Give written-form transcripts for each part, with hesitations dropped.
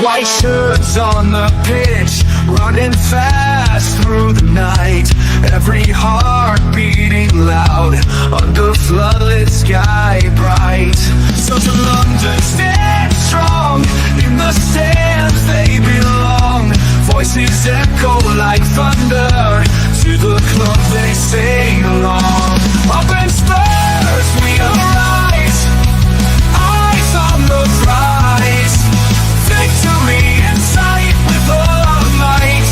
White shirts on the pitch, running fast through the night. Every heart beating loud under floodlit sky bright. So to London stand strong, in the stands they belong. Voices echo like thunder, to the club they sing along. Up in Spurs we arise, eyes on the prize. Victory in sight with all our might.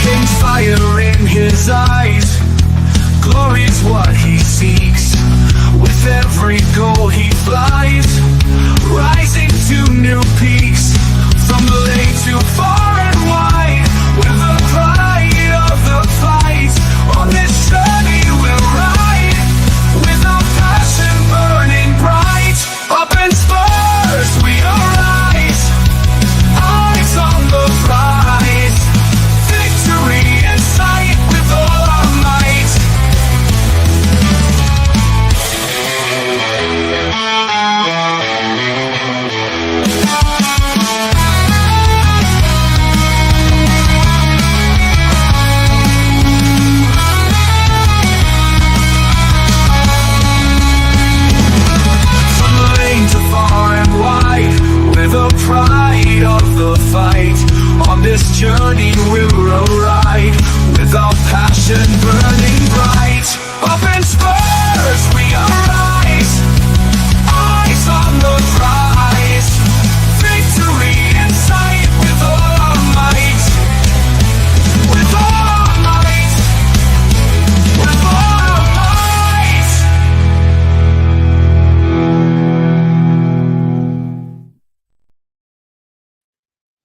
King's fire in his eyes, glory's what he seeks. With every goal he flies, rising to new peaks. From the lake to far and wide, with the pride of the fight. On this journey we'll ride, with our passion burning bright. Up in Spurs we arise, eyes on the prize. Victory in sight with all our might. The pride of the fight. On this journey we'll ride, with our passion burning bright. Up in Spurs we arise, eyes on the prize. Victory in sight with all our might. With all our might. With all our might.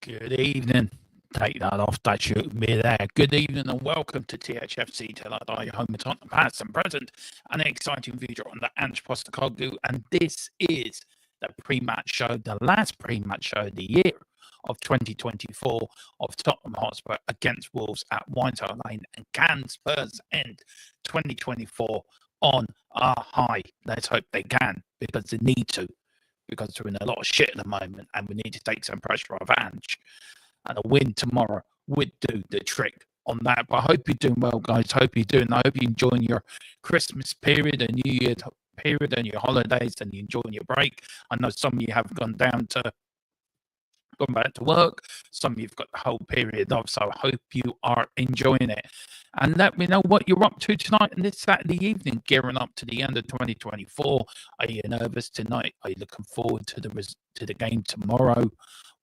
Good evening. Take that off, that should be there. Good evening and welcome to THFC Till I Die, home of Tottenham past and present. An exciting future on the Ange Postecoglou, and this is the pre-match show, the last pre-match show of the year of 2024 of Tottenham Hotspur against Wolves at White Hart Lane. And can Spurs end 2024 on a high? Let's hope they can, because they need to. Because they're in a lot of shit at the moment and we need to take some pressure off Ange. And a win tomorrow would do the trick on that. But I hope you're doing well, guys. I hope you're enjoying your Christmas period and New Year period and your holidays and you're enjoying your break. I know some of you have gone back to work. Some of you've got the whole period off, so I hope you are enjoying it. And let me know what you're up to tonight and this Saturday evening, gearing up to the end of 2024. Are you nervous tonight? Are you looking forward to the game tomorrow?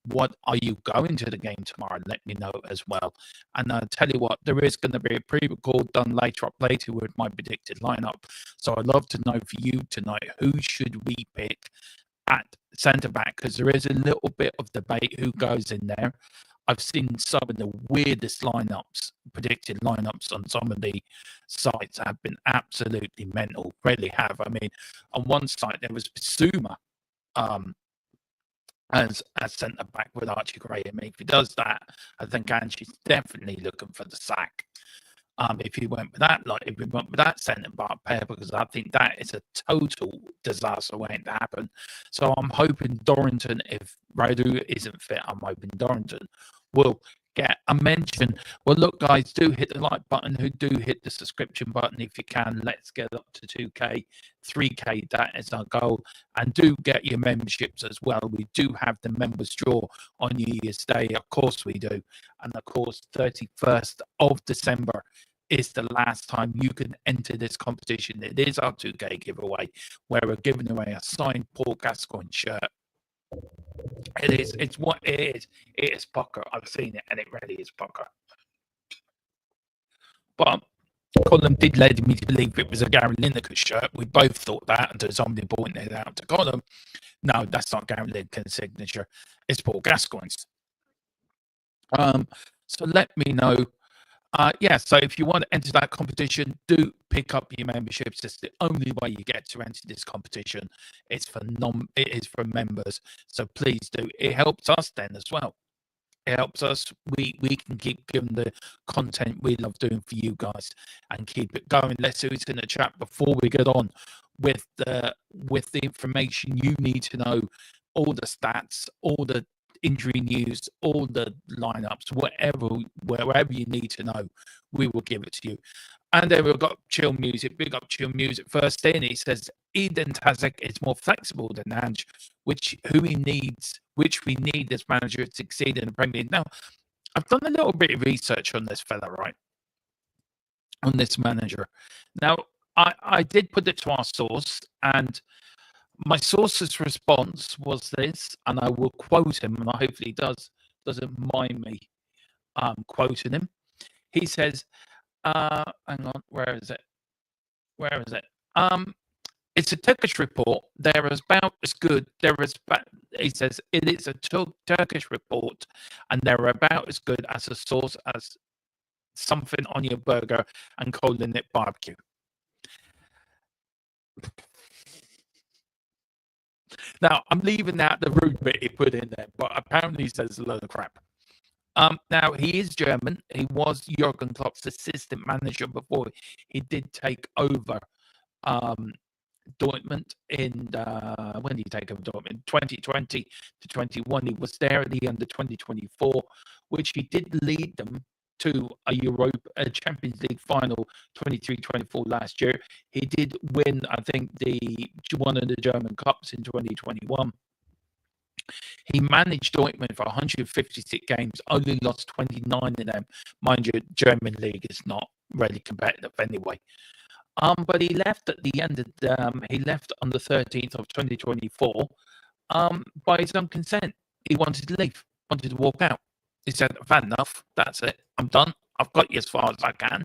What are you going to the game tomorrow? Let me know as well. And I'll tell you what, there is going to be a pre-record done later with my predicted lineup. So I'd love to know for you tonight, who should we pick at centre back, because there is a little bit of debate who goes in there. I've seen some of the weirdest predicted lineups on some of the sites have been absolutely mental. Really have. I mean, on one site there was Bissouma as centre back with Archie Gray. I mean, if he does that, I think Ange's definitely looking for the sack. If we went with that centre back pair, because I think that is a total disaster waiting to happen. So I'm hoping Dorrington, if Radu isn't fit, I'm hoping Dorrington will get a mention. Well, look, guys, do hit the like button. Who do hit the subscription button if you can. Let's get up to 2K, 3K. That is our goal. And do get your memberships as well. We do have the members draw on New Year's Day. Of course we do. And of course, 31st of December is the last time you can enter this competition. It is our 2K giveaway, where we're giving away a signed Paul Gascoigne shirt. It is. It's what it is. It is pucker. I've seen it, and it really is pucker. But Colin did lead me to believe it was a Gary Lineker shirt. We both thought that until somebody pointed it out to Colin. No, that's not Gary Lineker's signature. It's Paul Gascoigne's. So let me know. So if you want to enter that competition, do pick up your memberships. It's the only way you get to enter this competition. It is for members. So please do. It helps us then as well. It helps us. We can keep giving the content we love doing for you guys and keep it going. Let's see who's in the chat before we get on with the information you need to know all the stats, all the injury news, all the lineups, wherever you need to know, we will give it to you. And then we've got Chill Music, big up Chill Music first in. He says Eden Tazek is more flexible than Ange, which we need this manager to succeed in the Premier League. Now, I've done a little bit of research on this fella, right? On this manager. Now, I did put it to our source, and my source's response was this, and I will quote him, and hopefully he doesn't mind me quoting him. He says, hang on, where is it? It's a Turkish report. They're about as good. He says it is a Turkish report, and they're about as good as a source as something on your burger and calling it barbecue. Now, I'm leaving out the rude bit he put in there, but apparently he says a load of crap. Now, he is German. He was Jurgen Klopp's assistant manager before he did take over Dortmund when did he take over Dortmund? 2020 to 21. He was there at the end of 2024, which he did lead them to a Champions League final 23-24 last year. He did win, I think, one of the German Cups in 2021. He managed Dortmund for 156 games, only lost 29 of them. Mind you, German league is not really competitive anyway. But he left at the end of he left on the 13th of 2024 by his own consent. He wanted to leave, wanted to walk out. He said, "I've had enough. That's it. I'm done. I've got you as far as I can."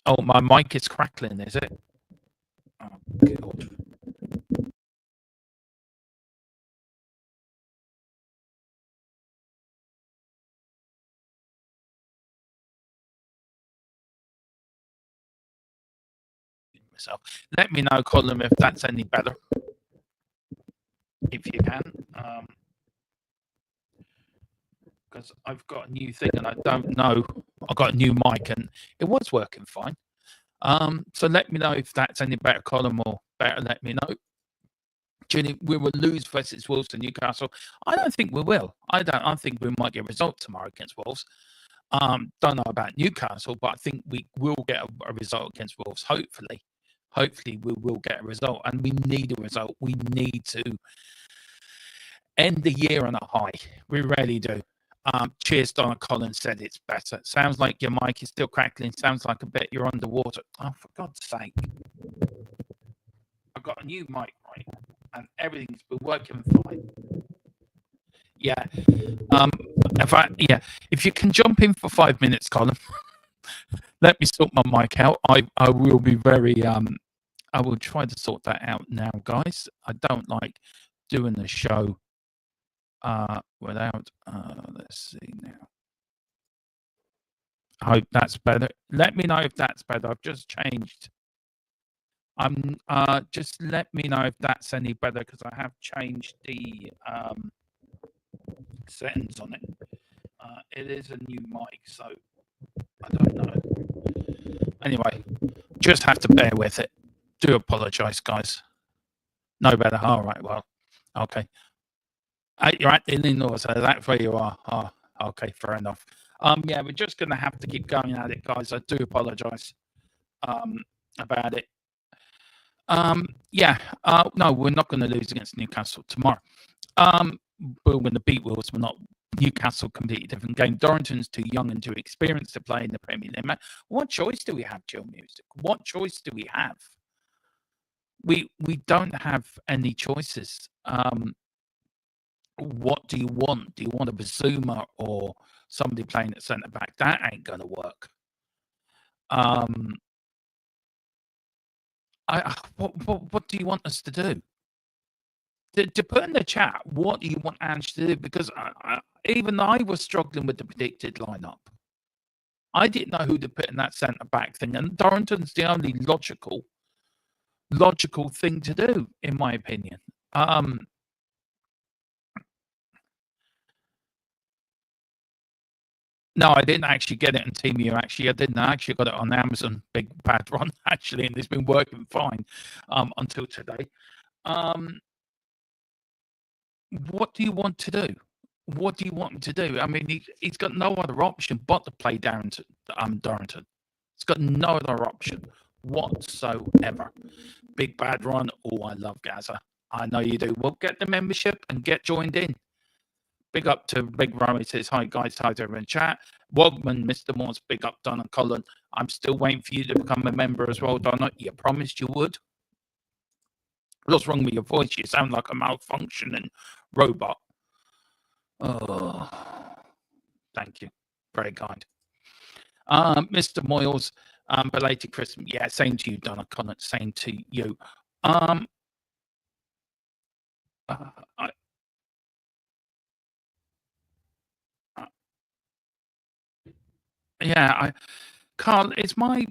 Oh, my mic is crackling, is it? Oh, God. Myself. Let me know, Colin, if that's any better. If you can. Because I've got a new thing and I don't know. I've got a new mic and it was working fine. So let me know if that's any better, Colin, or better let me know. Jenny, we will lose versus Wolves to Newcastle. I don't think we will. I think we might get a result tomorrow against Wolves. Don't know about Newcastle, but I think we will get a result against Wolves. Hopefully we will get a result, and we need a result. We need to end the year on a high. We really do. Cheers, Donna Collins said it's better. Sounds like your mic is still crackling. Sounds like a bit you're underwater. Oh, for God's sake. I've got a new mic, right? And everything's been working fine. Yeah. If you can jump in for 5 minutes, Colin, let me sort my mic out. I will be very I will try to sort that out now, guys. I don't like doing the show without let's see now. I hope that's better. Let me know if that's better. I've just changed. Just let me know if that's any better, because I have changed the settings on it. It is a new mic, so I don't know. Anyway, just have to bear with it. Do apologize, guys. No better. All right, well, okay. You're at Illinois, so that's where you are. Oh, okay, fair enough. Yeah, we're just going to have to keep going at it, guys. I do apologize about it. No, we're not going to lose against Newcastle tomorrow. We're going to beat Wolves. We're not. Newcastle, completely different game. Dorrington's too young and too experienced to play in the Premier League. What choice do we have, Chill Music? What choice do we have? We don't have any choices. What do you want? Do you want a Bazuma or somebody playing at centre back? That ain't going to work. What do you want us to do? To put in the chat, what do you want Ange to do? Because even I was struggling with the predicted lineup. I didn't know who to put in that centre back thing, and Dorrington's the only logical thing to do, in my opinion. No, I didn't actually get it on TeamU. Actually, I didn't. I actually got it on Amazon. Big bad run, actually, and it's been working fine until today. What do you want to do? What do you want him to do? I mean, he's got no other option but to play Darrington. He's got no other option whatsoever. Big Bad Ron. Oh, I love Gaza. I know you do. Well, get the membership and get joined in. Big up to Big Ron. He says, hi, guys. Hi to everyone in chat. Wogman, Mr. Morse. Big up, Donna Cullen. I'm still waiting for you to become a member as well, Donna. You promised you would. What's wrong with your voice? You sound like a malfunctioning robot. Oh, thank you. Very kind. Mr. Moyles, belated Christmas. Yeah, same to you, Donna Connett. Same to you. Carl, it's my.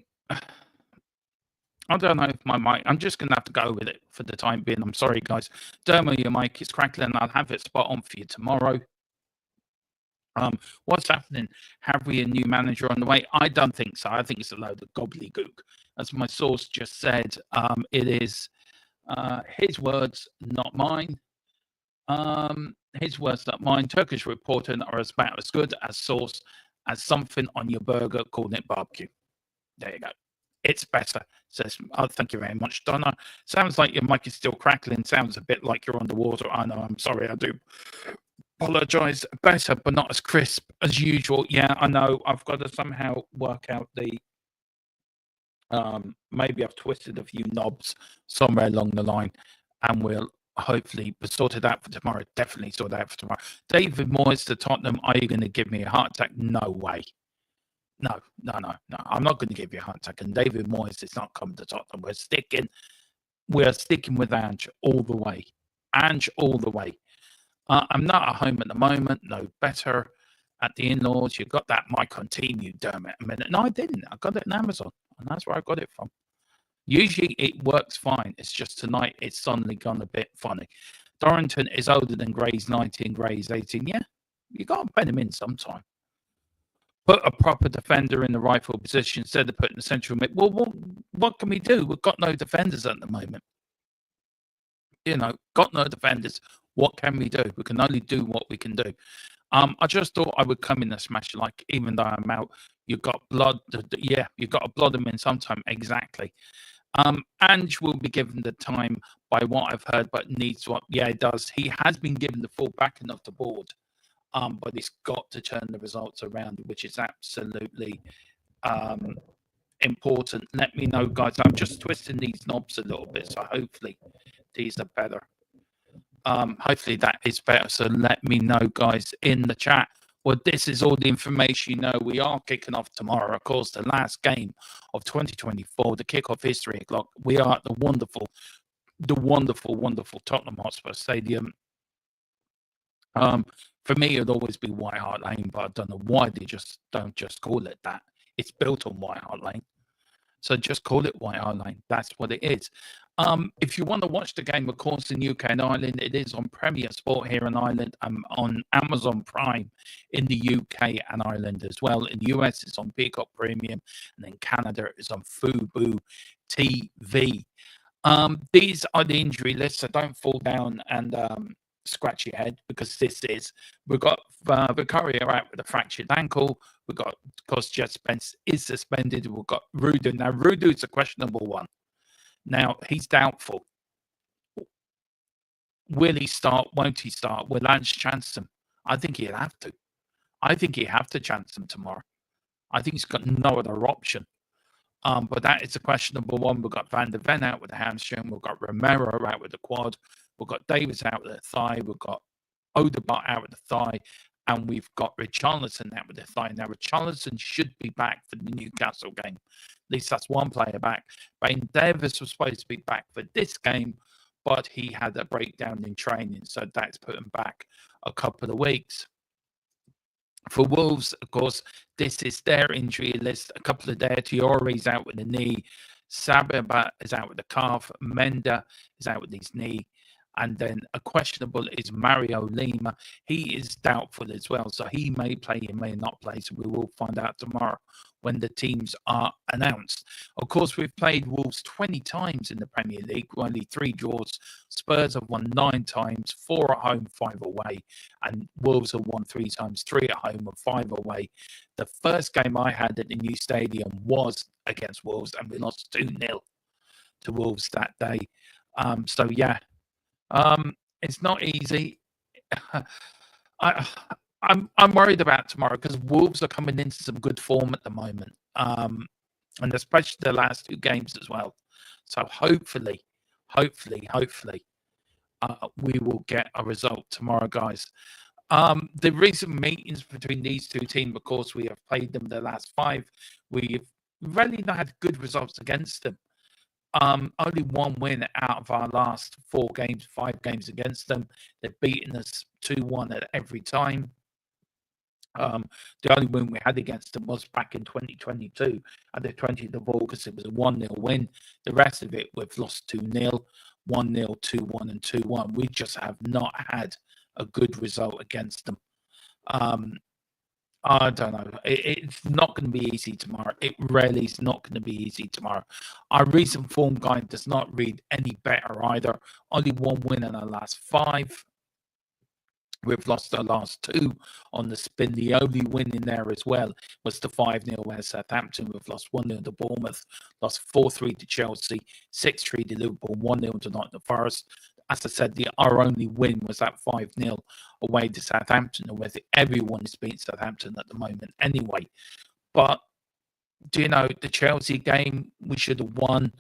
I don't know if my mic. I'm just going to have to go with it for the time being. I'm sorry, guys. Dermo, your mic is crackling. I'll have it spot on for you tomorrow. What's happening? Have we a new manager on the way? I don't think so. I think it's a load of gobbledygook. As my source just said, it is his words, not mine. His words, not mine. Turkish reporting are about as good as source as something on your burger calling it barbecue. There you go. It's better. Says, oh, thank you very much, Donna. Sounds like your mic is still crackling. Sounds a bit like you're underwater. I know. I'm sorry. I do apologize. Better, but not as crisp as usual. Yeah, I know. I've got to somehow work out the. Maybe I've twisted a few knobs somewhere along the line, and we'll hopefully sort it out for tomorrow. Definitely sort it out for tomorrow. David Moyes to Tottenham. Are you going to give me a heart attack? No way. No. I'm not going to give you a heart attack. And David Moyes is not coming to Tottenham. We're sticking with Ange all the way. Ange all the way. I'm not at home at the moment. No better at the in-laws. You got that mic on team, you damn it. A minute. No, I didn't. I got it on Amazon, and that's where I got it from. Usually it works fine. It's just tonight it's suddenly gone a bit funny. Dorrington is older than Gray's 19, Gray's 18. Yeah, you got to bet him in sometime. Put a proper defender in the rightful position instead of putting the central mid. Well, what can we do? We've got no defenders at the moment. Got no defenders. What can we do? We can only do what we can do. I just thought I would come in and smash it, like, even though I'm out. You've got blood. Yeah, you've got to blood him in sometime. Exactly. Ange will be given the time by what I've heard, but needs to. Yeah, it does. He has been given the full backing of the board. But he's got to turn the results around, which is absolutely important. Let me know, guys. I'm just twisting these knobs a little bit, so hopefully these are better. Hopefully that is better. So let me know, guys, in the chat. Well, this is all the information you know. We are kicking off tomorrow, of course, the last game of 2024. The kickoff is 3 o'clock. We are at the wonderful, wonderful Tottenham Hotspur Stadium. For me, it'd always be White Hart Lane, but I don't know why they don't just call it that. It's built on White Hart Lane, so just call it White Hart Lane. That's what it is. If you want to watch the game, of course, in UK and Ireland, it is on Premier Sport here in Ireland, on Amazon Prime in the UK and Ireland as well. In the US, it's on Peacock Premium, and in Canada, it's on Fubo TV. These are the injury lists, so don't fall down and scratch your head, because we've got Vicario out with a fractured ankle. We've got, of course, Jet Spence is suspended. We've got Rudu. Now, Rudu's a questionable one. Now, he's doubtful. Will he start? Won't he start? Will Ange chance him? I think he'll have to. I think he'll have to chance him tomorrow. I think he's got no other option. But that is a questionable one. We've got Van der Ven out with the hamstring. We've got Romero out with the quad. We've got Davis out with the thigh. We've got Odegaard out with the thigh. And we've got Richarlison out with the thigh. Now, Richarlison should be back for the Newcastle game. At least that's one player back. Ben Davis was supposed to be back for this game, but he had a breakdown in training. So that's put him back a couple of weeks. For Wolves, of course, this is their injury list. A couple of there. Tiori's out with the knee. Sababa is out with the calf. Menda is out with his knee. And then a questionable is Mario Lima. He is doubtful as well. So he may play, he may not play. So we will find out tomorrow when the teams are announced. Of course, we've played Wolves 20 times in the Premier League, only 3 draws. Spurs have won 9 times, 4 at home, 5 away, and Wolves have won 3 times, 3 at home and 5 away. The first game I had at the new stadium was against Wolves, and we lost 2-0 to Wolves that day. So yeah, it's not easy. I'm worried about tomorrow because Wolves are coming into some good form at the moment, and especially the last 2 games as well. So hopefully, we will get a result tomorrow, guys. The recent meetings between these 2 teams, of course, we have played them the last 5. We've really not had good results against them. Only 1 win out of our last 4 games, 5 games against them. They've beaten us 2-1 at every time. The only win we had against them was back in 2022 at the 20th of August. It was a 1-0 win. The rest of it, we've lost 2-0, 1-0, 2-1, and 2-1. We just have not had a good result against them. I don't know. It's not going to be easy tomorrow. It really is not going to be easy tomorrow. Our recent form guide does not read any better either. Only 1 win in our last 5. We've lost our last 2 on the spin. The only win in there as well was the 5-0 at Southampton. We've lost 1-0 to Bournemouth, lost 4-3 to Chelsea, 6-3 to Liverpool, 1-0 to Nottingham Forest. As I said, our only win was that 5-0 away to Southampton, where everyone is beating Southampton at the moment anyway. But, do you know, the Chelsea game, we should have won.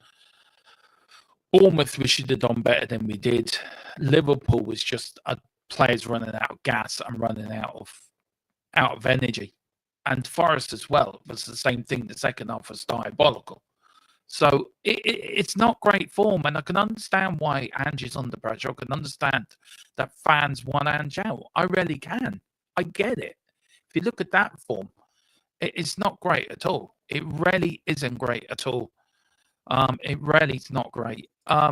Bournemouth, we should have done better than we did. Liverpool was just players running out of gas and running out of energy. And Forest as well was the same thing. The second half was diabolical. So it's not great form, and I can understand why Ange is under pressure. I can understand that fans want Ange out. I really can. I get it. If you look at that form, it's not great at all. It really isn't great at all. It really is not great.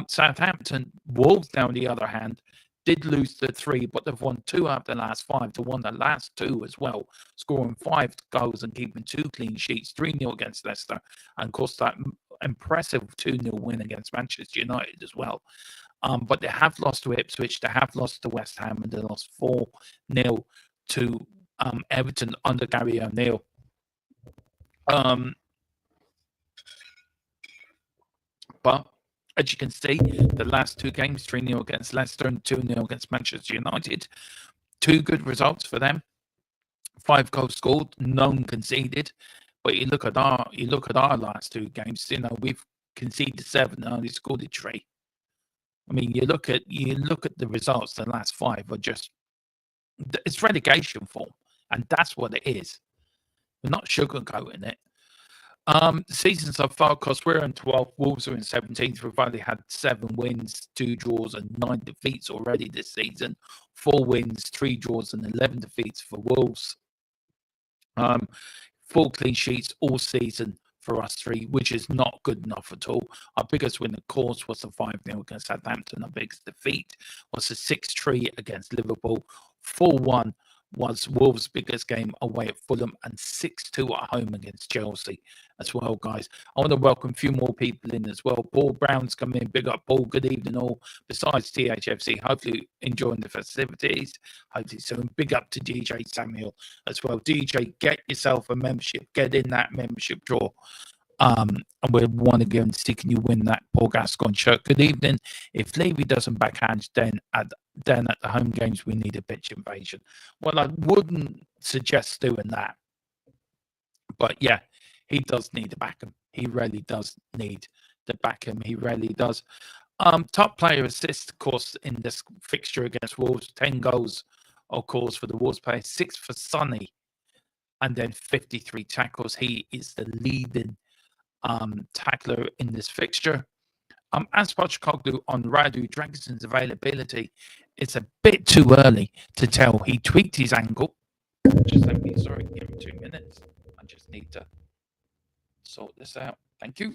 Southampton, Wolves, on the other hand, did lose the 3, but they've won 2 out of the last 5. They won the last 2 as well, scoring 5 goals and keeping 2 clean sheets, 3-0 against Leicester, and of course that impressive 2-0 win against Manchester United as well. But they have lost to Ipswich, they have lost to West Ham, and they lost 4-0 to Everton under Gary O'Neill. But as you can see, the last 2 games, 3-0 against Leicester and 2-0 against Manchester United. 2 good results for them. 5 goals scored, none conceded. But you look at our last 2 games. You know, we've conceded 7 and only scored 3. I mean, you look at the results. The last 5 are just, it's relegation form, and that's what it is. We're not sugarcoating it. Season so far, of course, we're in 12th. Wolves are in 17th. We've only had 7 wins, 2 draws, and 9 defeats already this season. 4 wins, 3 draws, and 11 defeats for Wolves. 4 clean sheets all season for us 3, which is not good enough at all. Our biggest win, of course, was the 5-0 against Southampton. Our biggest defeat was the 6-3 against Liverpool. 4-1 was Wolves' biggest game away at Fulham, and 6-2 at home against Chelsea as well, guys. I want to welcome a few more people in as well. Paul Brown's coming in. Big up, Paul. Good evening, all. Besides THFC, hopefully enjoying the festivities. Hopefully soon. Big up to DJ Samuel as well. DJ, get yourself a membership. Get in that membership draw. And we want to go and see, can you win that Paul Gascoigne shirt? Good evening. If Levy doesn't backhand, then at the home games, we need a pitch invasion. Well, I wouldn't suggest doing that. But yeah, he does need to back him. He really does need to back him. He really does. Top player assist, of course, in this fixture against Wolves. 10 goals, of course, for the Wolves player. 6 for Sonny. And then 53 tackles. He is the leading tackler in this fixture. As Pochettino on Radu Dragonson's availability, it's a bit too early to tell. He tweaked his ankle. Just let me, sorry, give me 2 minutes. I just need to sort this out. Thank you.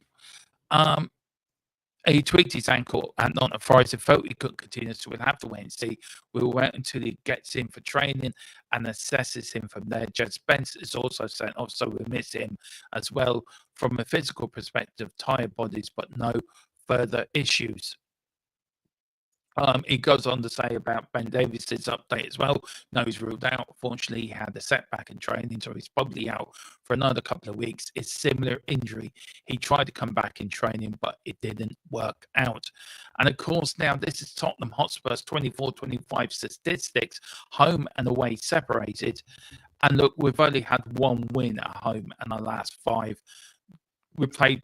He tweaked his ankle and on a Friday, felt he couldn't continue, so we'll have to wait and see. We'll wait until he gets in for training and assesses him from there. Jed Spence is also sent off, so we'll miss him as well. From a physical perspective, tired bodies, but no further issues. He goes on to say about Ben Davies's update as well. No, he's ruled out. Fortunately, he had a setback in training, so he's probably out for another couple of weeks. It's similar injury. He tried to come back in training, but it didn't work out. And of course, now this is Tottenham Hotspur's 24-25 statistics, home and away separated. And look, we've only had one win at home in our last 5. We played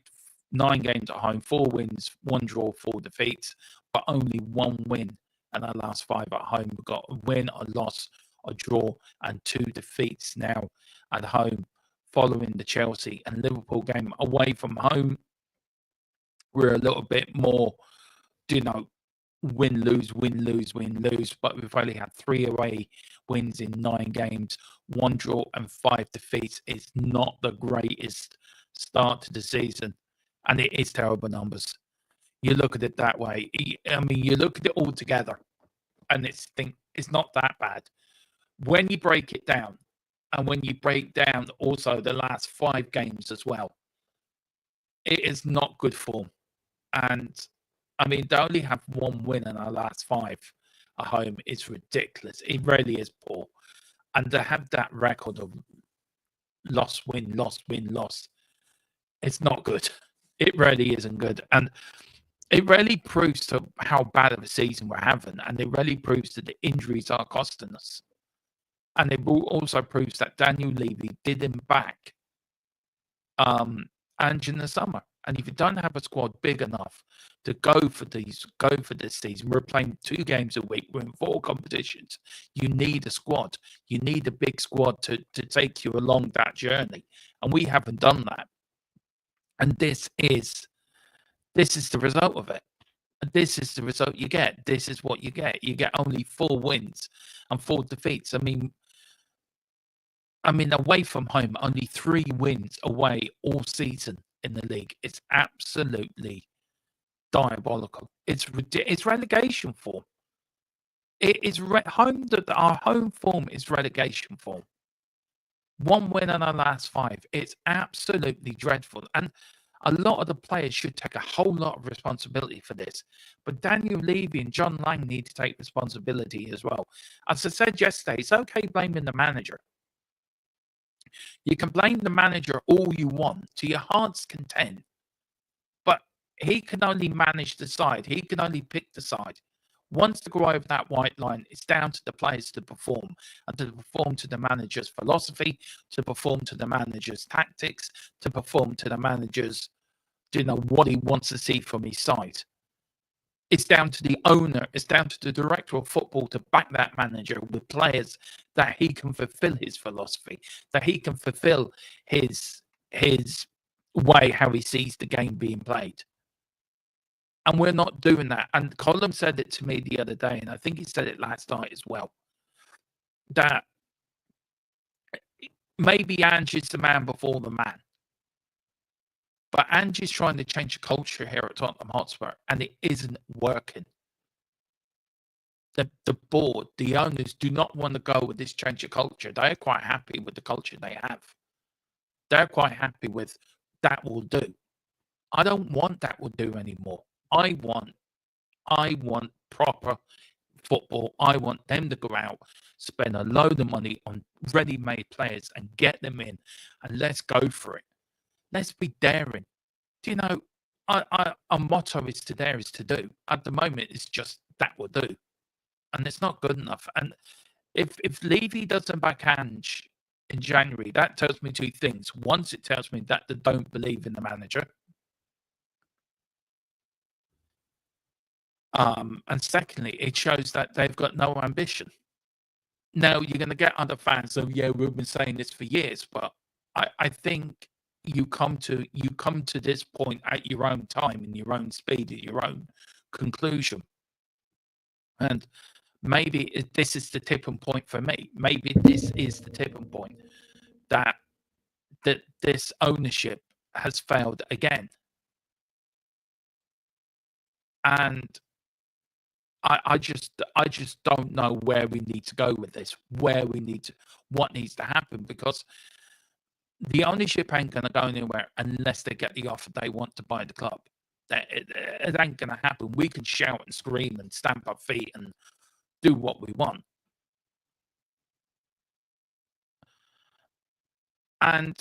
9 games at home, 4 wins, 1 draw, 4 defeats, but only 1 win in our last 5 at home. We've got a win, a loss, a draw, and 2 defeats now at home, following the Chelsea and Liverpool game. Away from home, we're a little bit more, win, lose, win, lose, win, lose, but we've only had 3 away wins in 9 games, 1 draw, and 5 defeats. It's not the greatest start to the season, and it is terrible numbers. You look at it that way. I mean, you look at it all together, and it's not that bad. When you break it down, and when you break down also the last 5 games as well, it is not good form. And I mean, they only have 1 win in our last 5 at home. It's ridiculous. It really is poor. And to have that record of loss, win, loss, win, loss, it's not good. It really isn't good. And it really proves to how bad of a season we're having. And it really proves that the injuries are costing us. And it also proves that Daniel Levy didn't back Ange in the summer. And if you don't have a squad big enough to go for this season, we're playing 2 games a week, we're in 4 competitions. You need a squad. You need a big squad to take you along that journey. And we haven't done that. And this is the result of it. This is the result you get. This is what you get. You get only 4 wins and 4 defeats. I mean, away from home, only 3 wins away all season in the league. It's absolutely diabolical. It's relegation form. It is our home form is relegation form. 1 win in our last 5. It's absolutely dreadful. And a lot of the players should take a whole lot of responsibility for this. But Daniel Levy and John Lang need to take responsibility as well. As I said yesterday, it's okay blaming the manager. You can blame the manager all you want to your heart's content. But he can only manage the side. He can only pick the side. Once they go over that white line, it's down to the players to perform, and to perform to the manager's philosophy, to perform to the manager's tactics, to perform to the manager's, what he wants to see from his side. It's down to the owner, it's down to the director of football to back that manager with players that he can fulfill his philosophy, that he can fulfill his way, how he sees the game being played. And we're not doing that. And Colin said it to me the other day, and I think he said it last night as well, that maybe Ange is the man before the man. But Ange is trying to change the culture here at Tottenham Hotspur, and it isn't working. The board, the owners do not want to go with this change of culture. They're quite happy with the culture they have. They're quite happy with that will do. I don't want that will do anymore. I want proper football. I want them to go out, spend a load of money on ready-made players and get them in, and let's go for it. Let's be daring. Our motto is to dare is to do. At the moment, it's just that will do. And it's not good enough. And if Levy doesn't back Ange in January, that tells me 2 things. Once, it tells me that they don't believe in the manager. And secondly, it shows that they've got no ambition. Now, you're going to get other fans saying, yeah, we've been saying this for years, but I think you come to this point at your own time, in your own speed, at your own conclusion. And maybe this is the tipping point for me. Maybe this is the tipping point that this ownership has failed again. And I just don't know where we need to go with this, what needs to happen, because the ownership ain't going to go anywhere unless they get the offer they want to buy the club. It ain't going to happen. We can shout and scream and stamp our feet and do what we want. And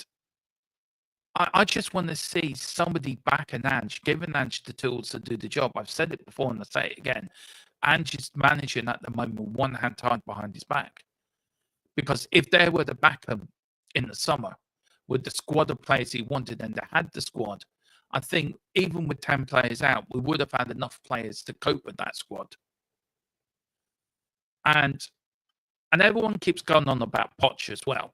I just want to see somebody back an Ange, giving Ange the tools to do the job. I've said it before and I'll say it again. Ange is managing at the moment with one hand tied behind his back. Because if they were to back him in the summer with the squad of players he wanted and they had the squad, I think even with 10 players out, we would have had enough players to cope with that squad. And everyone keeps going on about Poch as well.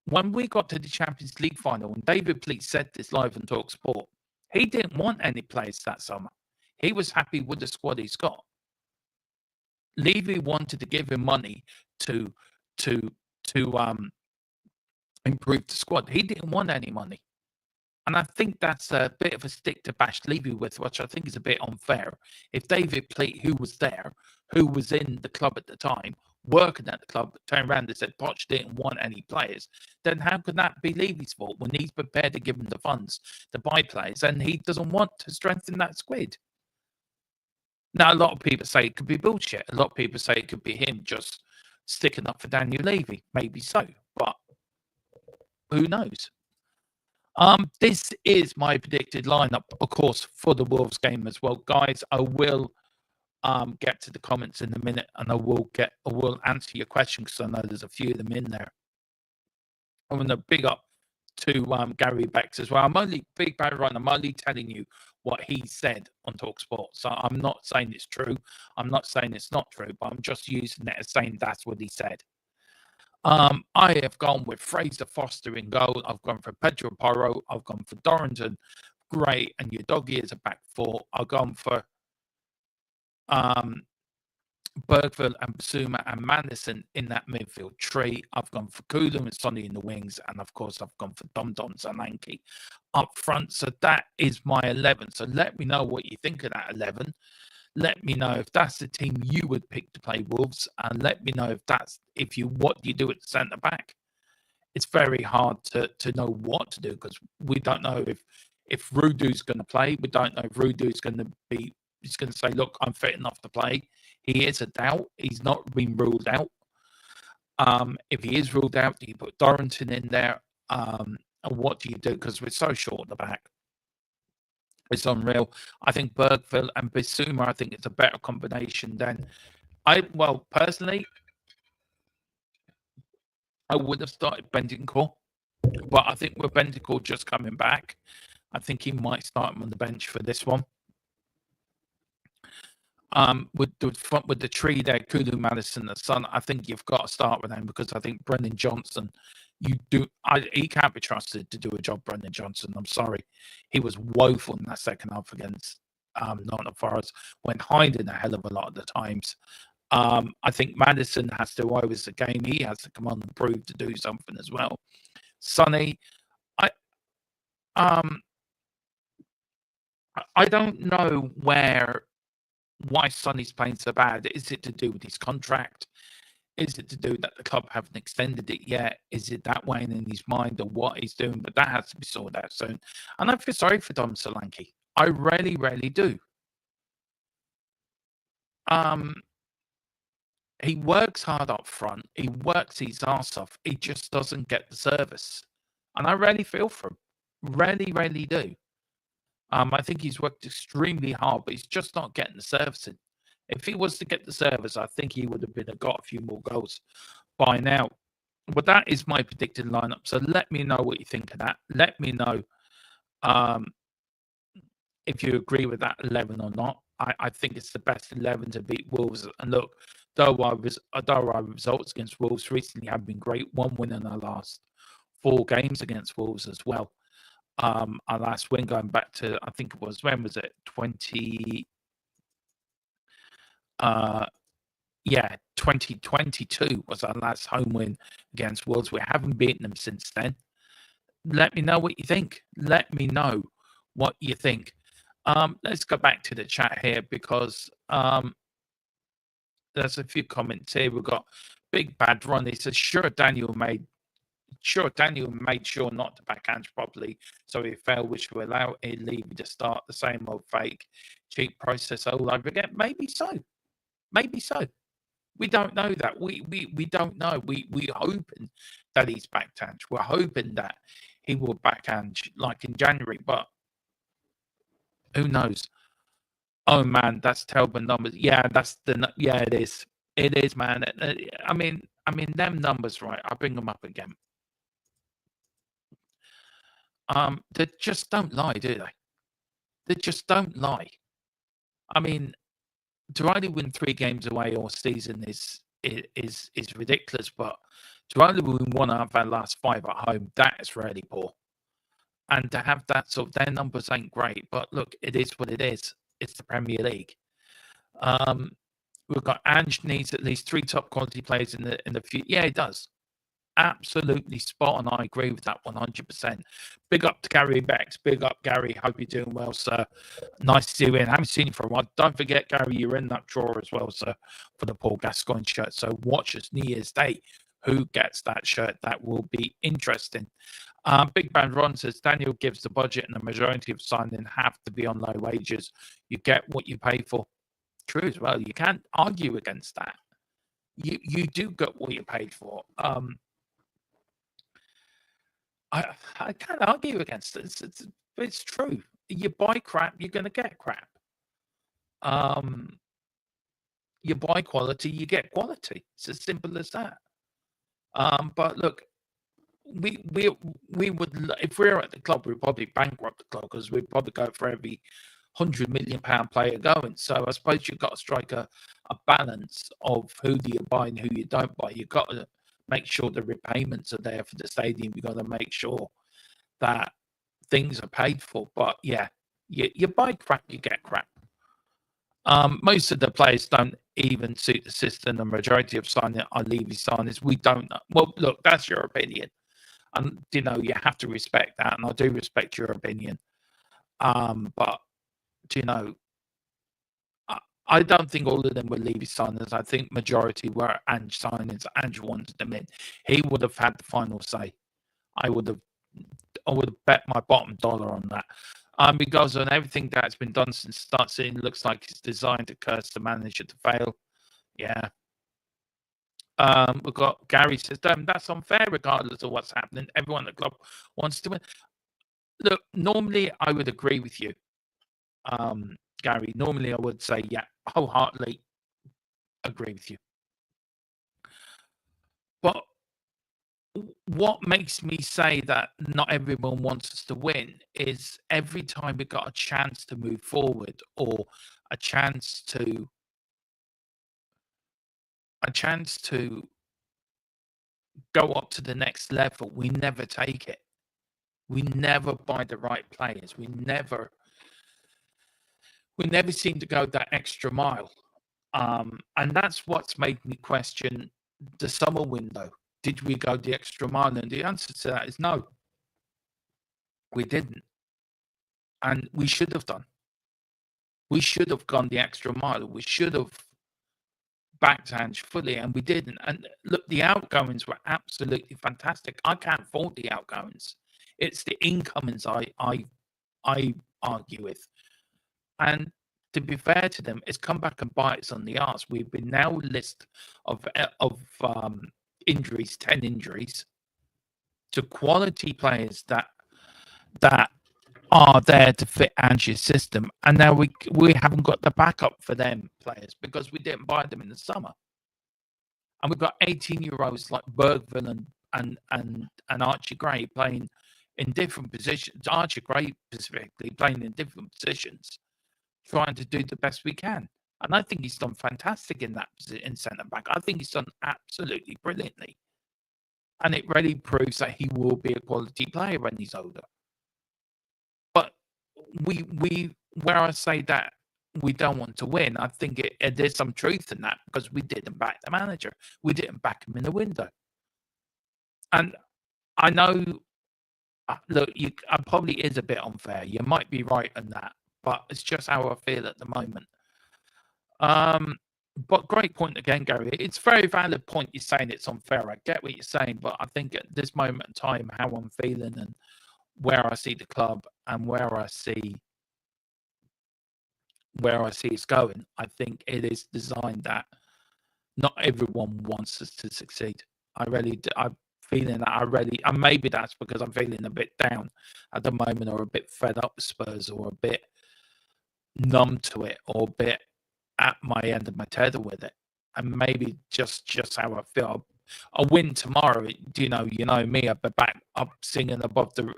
When we got to the Champions League final, and David Pleat said this live on TalkSport, he didn't want any players that summer. He was happy with the squad he's got. Levy wanted to give him money to improve the squad. He didn't want any money. And I think that's a bit of a stick to bash Levy with, which I think is a bit unfair. If David Pleat, who was there, who was in the club at the time, working at the club, turned around and said Poch didn't want any players, then how could that be Levy's fault when he's prepared to give him the funds to buy players and he doesn't want to strengthen that squad? Now, a lot of people say it could be bullshit. A lot of people say it could be him just sticking up for Daniel Levy. Maybe so, but who knows? This is my predicted lineup, of course, for the Wolves game as well, guys. I will get to the comments in a minute, and I will answer your questions because I know there's a few of them in there. I want to big up to Gary Becks as well. I'm only telling you what he said on TalkSport. So I'm not saying it's true. I'm not saying it's not true, but I'm just using it as saying that's what he said. I have gone with Fraser Foster in goal. I've gone for Pedro Porro. I've gone for Dorrington, Gray, and Udogie as a back four. I've gone for Bergville and Basuma and Madison in that midfield tree. I've gone for Kulu and Sonny in the wings. And of course, I've gone for Dom Solanke up front. So that is my 11. So let me know what you think of that 11. Let me know if that's the team you would pick to play Wolves, and let me know what you do at the centre back. It's very hard to know what to do because we don't know if Rudu's going to play. We don't know if Rudu's going to be. He's going to say, "Look, I'm fit enough to play." He is a doubt. He's not been ruled out. If he is ruled out, do you put Dorrington in there? And what do you do? Because we're so short at the back. It's unreal. I think Bergville and Bissouma, I think it's a better combination than personally, I would have started Bentancur, but I think with Bentancur just coming back, I think he might start him on the bench for this one. With the tree there, Kulu, Madison, the Sun, I think you've got to start with them because I think Brendan Johnson, he can't be trusted to do a job, Brendan Johnson. I'm sorry. He was woeful in that second half against Nottingham Forest, went hiding a hell of a lot of the times. I think Madison has to always the game. He has to come on and prove to do something as well. Sonny, I don't know why Sonny's playing so bad. Is it to do with his contract? Is it to do that the club haven't extended it yet? Is it that way in his mind or what he's doing? But that has to be sorted out soon. And I feel sorry for Dom Solanke. I really, really do. He works hard up front. He works his arse off. He just doesn't get the service. And I really feel for him. Really, really do. I think he's worked extremely hard, but he's just not getting the service in. If he was to get the service, I think he would have got a few more goals by now. But that is my predicted lineup. So let me know what you think of that. Let me know if you agree with that 11 or not. I think it's the best 11 to beat Wolves. And look, though our results against Wolves recently have been great, 1 win in our last 4 games against Wolves as well. Our last win going back to, I think it was, when was it? 2022 was our last home win against Wolves. We haven't beaten them since then. Let me know what you think. Let me know what you think. Let's go back to the chat here because there's a few comments here. We've got Big Bad Ron. He says, Daniel made sure not to back Ange properly, so he failed, which will allow Levy to start the same old fake, cheap process all over again. Maybe so. Maybe so. We don't know that. We don't know. We're hoping that he's backed Ange. We're hoping that he will back Ange like in January, but who knows? Oh man, that's terrible numbers. Yeah, it is. It is, man. I mean, them numbers, right? I'll bring them up again. They just don't lie, do they? They just don't lie. I mean, to only win 3 games away all season is ridiculous, but to only win 1 out of our last 5 at home, that is really poor. And to have that sort of, their numbers ain't great, but look, it is what it is. It's the Premier League. We've got Ange needs at least 3 top quality players in the future. Yeah, it does. Absolutely spot on. I agree with that 100%. Big up to Gary Bex. Big up, Gary. Hope you're doing well, sir. Nice to see you in. Haven't seen you for a while. Don't forget, Gary, you're in that drawer as well, sir, for the Paul Gascoigne shirt. So watch us New Year's Day. Who gets that shirt? That will be interesting. Big Band Ron says, Daniel gives the budget and the majority of signing have to be on low wages. You get what you pay for. True as well. You can't argue against that. You do get what you paid for. I can't argue against it. It's true. You buy crap, you're going to get crap. You buy quality, you get quality. It's as simple as that. But look, we would, if we were at the club, we'd probably bankrupt the club because we'd probably go for every £100 million player going. So I suppose you've got to strike a balance of who do you buy and who you don't buy. You've got to make sure the repayments are there for the stadium. You've got to make sure that things are paid for. But yeah, you buy crap, you get crap. Most of the players don't even suit the system. The majority of signing are Levy signers. We don't know. Well, look, that's your opinion. And, you have to respect that. And I do respect your opinion. But, I don't think all of them were Levy signers. I think majority were Ange signings. Ange wanted them in. He would have had the final say. I would have bet my bottom dollar on that. Because on everything that's been done since start seeing, looks like it's designed to curse the manager to fail. Yeah. We've got Gary says, that's unfair regardless of what's happening. Everyone at the club wants to win. Look, normally I would agree with you, Gary. Normally I would say, yeah, wholeheartedly agree with you. But what makes me say that not everyone wants us to win is every time we got a chance to move forward or a chance to go up to the next level, we never take it. We never buy the right players. We never seem to go that extra mile. And that's what's made me question the summer window. Did we go the extra mile? And the answer to that is no. We didn't. And we should have done. We should have gone the extra mile. We should have backed Ange fully, and we didn't. And look, the outgoings were absolutely fantastic. I can't fault the outgoings. It's the incomings I argue with. And to be fair to them, it's come back and bite us on the arse. We've been now a list of injuries, 10 injuries to quality players that are there to fit Ange's system, and now we haven't got the backup for them players because we didn't buy them in the summer. And we've got 18-year-olds like Bergville and Archie Gray playing in different positions. Archie Gray specifically playing in different positions, trying to do the best we can. And I think he's done fantastic in that position, in centre back. I think he's done absolutely brilliantly. And it really proves that he will be a quality player when he's older. But where I say that we don't want to win, I think there's some truth in that because we didn't back the manager. We didn't back him in the window. And I know, look, I probably is a bit unfair. You might be right on that. but it's just how I feel at the moment. But great point again, Gary. It's a very valid point. You're saying it's unfair. I get what you're saying, but I think at this moment in time, how I'm feeling and where I see the club and where I see it's going, I think it is designed that not everyone wants us to succeed. I really do. I'm feeling that and maybe that's because I'm feeling a bit down at the moment, or a bit fed up with Spurs, or a bit numb to it, or a bit at my end of my tether with it. And maybe just how I feel. A win tomorrow, you know me, I'll be back up singing above the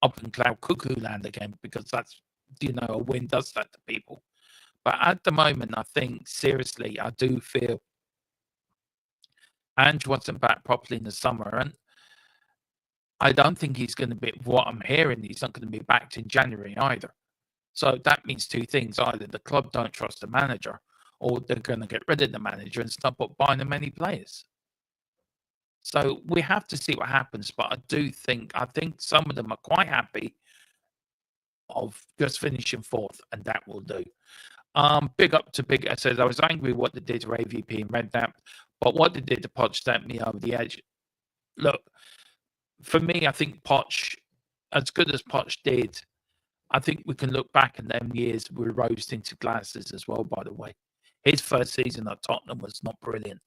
up in cloud cuckoo land again, because that's, a win does that to people. But at the moment, I think seriously, I do feel Ange wasn't back properly in the summer, and I don't think he's going to be, what I'm hearing, he's not going to be back in January either. So that means two things: either the club don't trust the manager, or they're going to get rid of the manager and stop buying them many players. So we have to see what happens. But I think some of them are quite happy of just finishing fourth, and that will do. Big up to Big. Says, I was angry what they did to AVP and Redknapp, but what they did to Poch sent me over the edge. Look, for me, I think Poch, as good as Poch did, I think we can look back in them years with rose-tinted glasses as well, by the way. His first season at Tottenham was not brilliant.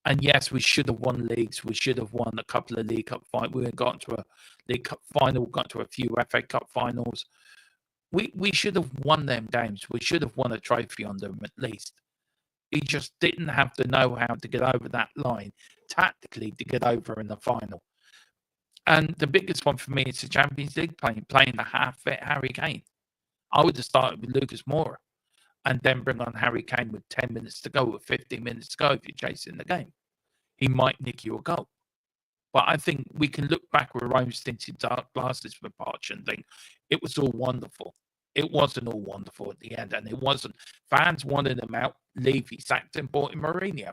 And yes, we should have won leagues. We should have won a couple of League Cup finals. We got to a League Cup final, got to a few FA Cup finals. We should have won them games. We should have won a trophy on them at least. He just didn't have the know-how to get over that line tactically to get over in the final. And the biggest one for me is the Champions League playing the half-fit Harry Kane. I would have started with Lucas Moura and then bring on Harry Kane with 10 minutes to go, with 15 minutes to go if you're chasing the game. He might nick you a goal. But I think we can look back with rose-tinted dark glasses with Poch and think it was all wonderful. It wasn't all wonderful at the end, and it wasn't. Fans wanted him out. Levy sacked him, bought him Mourinho.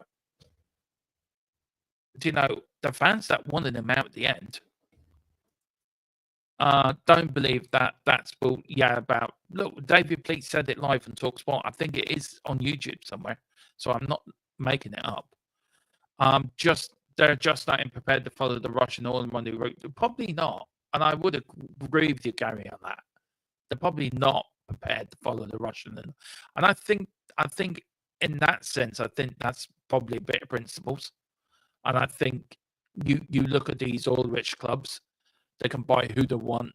The fans that wanted him out at the end don't believe that that's bull. Yeah, look, David Pleat said it live on TalkSport. I think it is on YouTube somewhere, so I'm not making it up. They're just not prepared to follow the Russian oil money route. Probably not, and I would agree with you, Gary, on that. They're probably not prepared to follow the Russian, and I think in that sense, I think that's probably a bit of principles. And I think you look at these oil-rich clubs, they can buy who they want.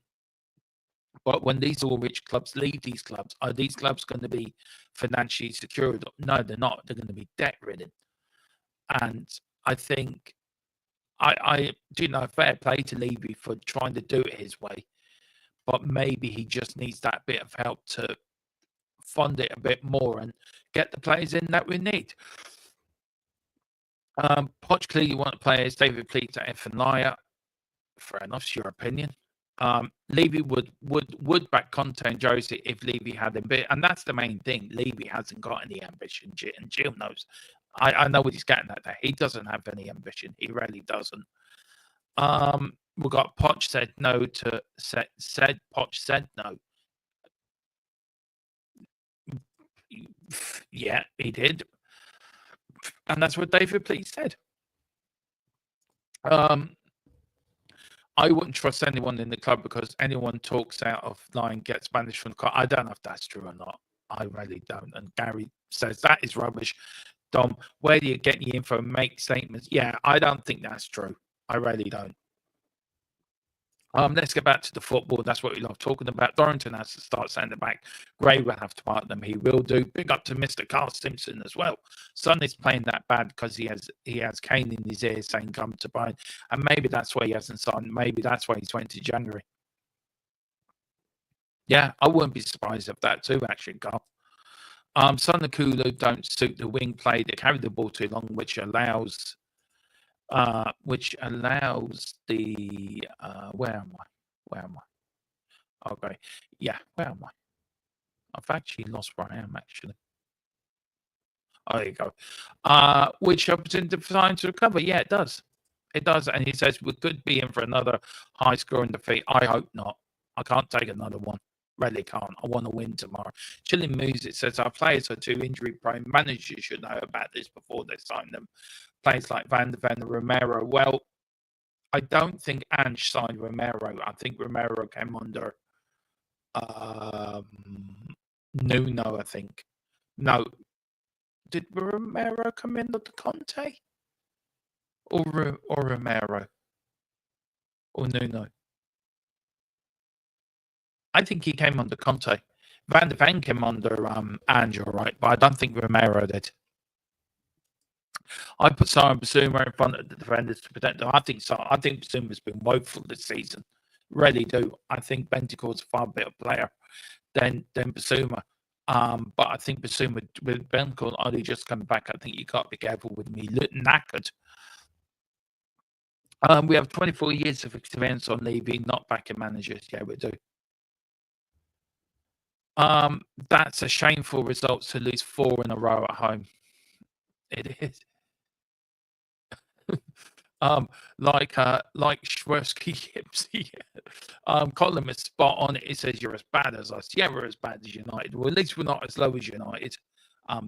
But when these oil-rich clubs leave these clubs, are these clubs going to be financially secured? No, they're not. They're going to be debt-ridden. And I think I do fair play to Levy for trying to do it his way. But maybe he just needs that bit of help to fund it a bit more and get the players in that we need. Poch clearly want to play as David Pleat at F and liar. Fair enough, it's your opinion. Levy would back Conte and Josie if Levy had a bit, and that's the main thing. Levy hasn't got any ambition, and Jill knows. I know what he's getting at there. He doesn't have any ambition. He really doesn't. We got Poch said no to Poch said no. Yeah, he did. And that's what David Pleat said. I wouldn't trust anyone in the club because anyone talks out of line gets banished from the club. I don't know if that's true or not. I really don't. And Gary says that is rubbish. Dom, where do you get the info? Make statements. Yeah, I don't think that's true. I really don't. Let's get back to the football. That's what we love talking about. Dorrington has to start centre back. Gray will have to part them. He will do. Big up to Mr. Carl Simpson as well. Son is playing that bad because he has Kane in his ear saying come to Bayern, and maybe that's why he hasn't signed. Maybe that's why he's went to January. Yeah, I wouldn't be surprised if that too. Actually, Carl. Son and Kulu don't suit the wing play. They carry the ball too long, which allows the where am I? Okay, yeah, where am I? I've actually lost where I am actually. Oh, there you go. Which helps in time to recover. Yeah, it does. It does, and he says we could be in for another high-scoring defeat. I hope not. I can't take another one. Really can't. I want to win tomorrow. Chilling Music says our players are too injury prone. Managers should know about this before they sign them. Players like Van der Ven and Romero. Well, I don't think Ange signed Romero. I think Romero came under Nuno, I think. No. Did Romero come in under Conte? Or Romero? Or Nuno? I think he came under Conte. Van der Ven came under Ange, all right, but I don't think Romero did. I put Sarah Basuma in front of the defenders to protect them. I think so. I think Basuma's been woeful this season. Really do. I think Bentancur's a far better player than Basuma. But I think Basuma, with Bentancur only just come back, I think you got to be careful with me. Knackered. We have 24 years of experience on Levy, not backing managers. Yeah, we do. That's a shameful result to lose 4 in a row at home. It is. Like Schwersky Gipsy, Colin is spot on it. It says you're as bad as us. Yeah, we're as bad as United. Well, at least we're not as low as United,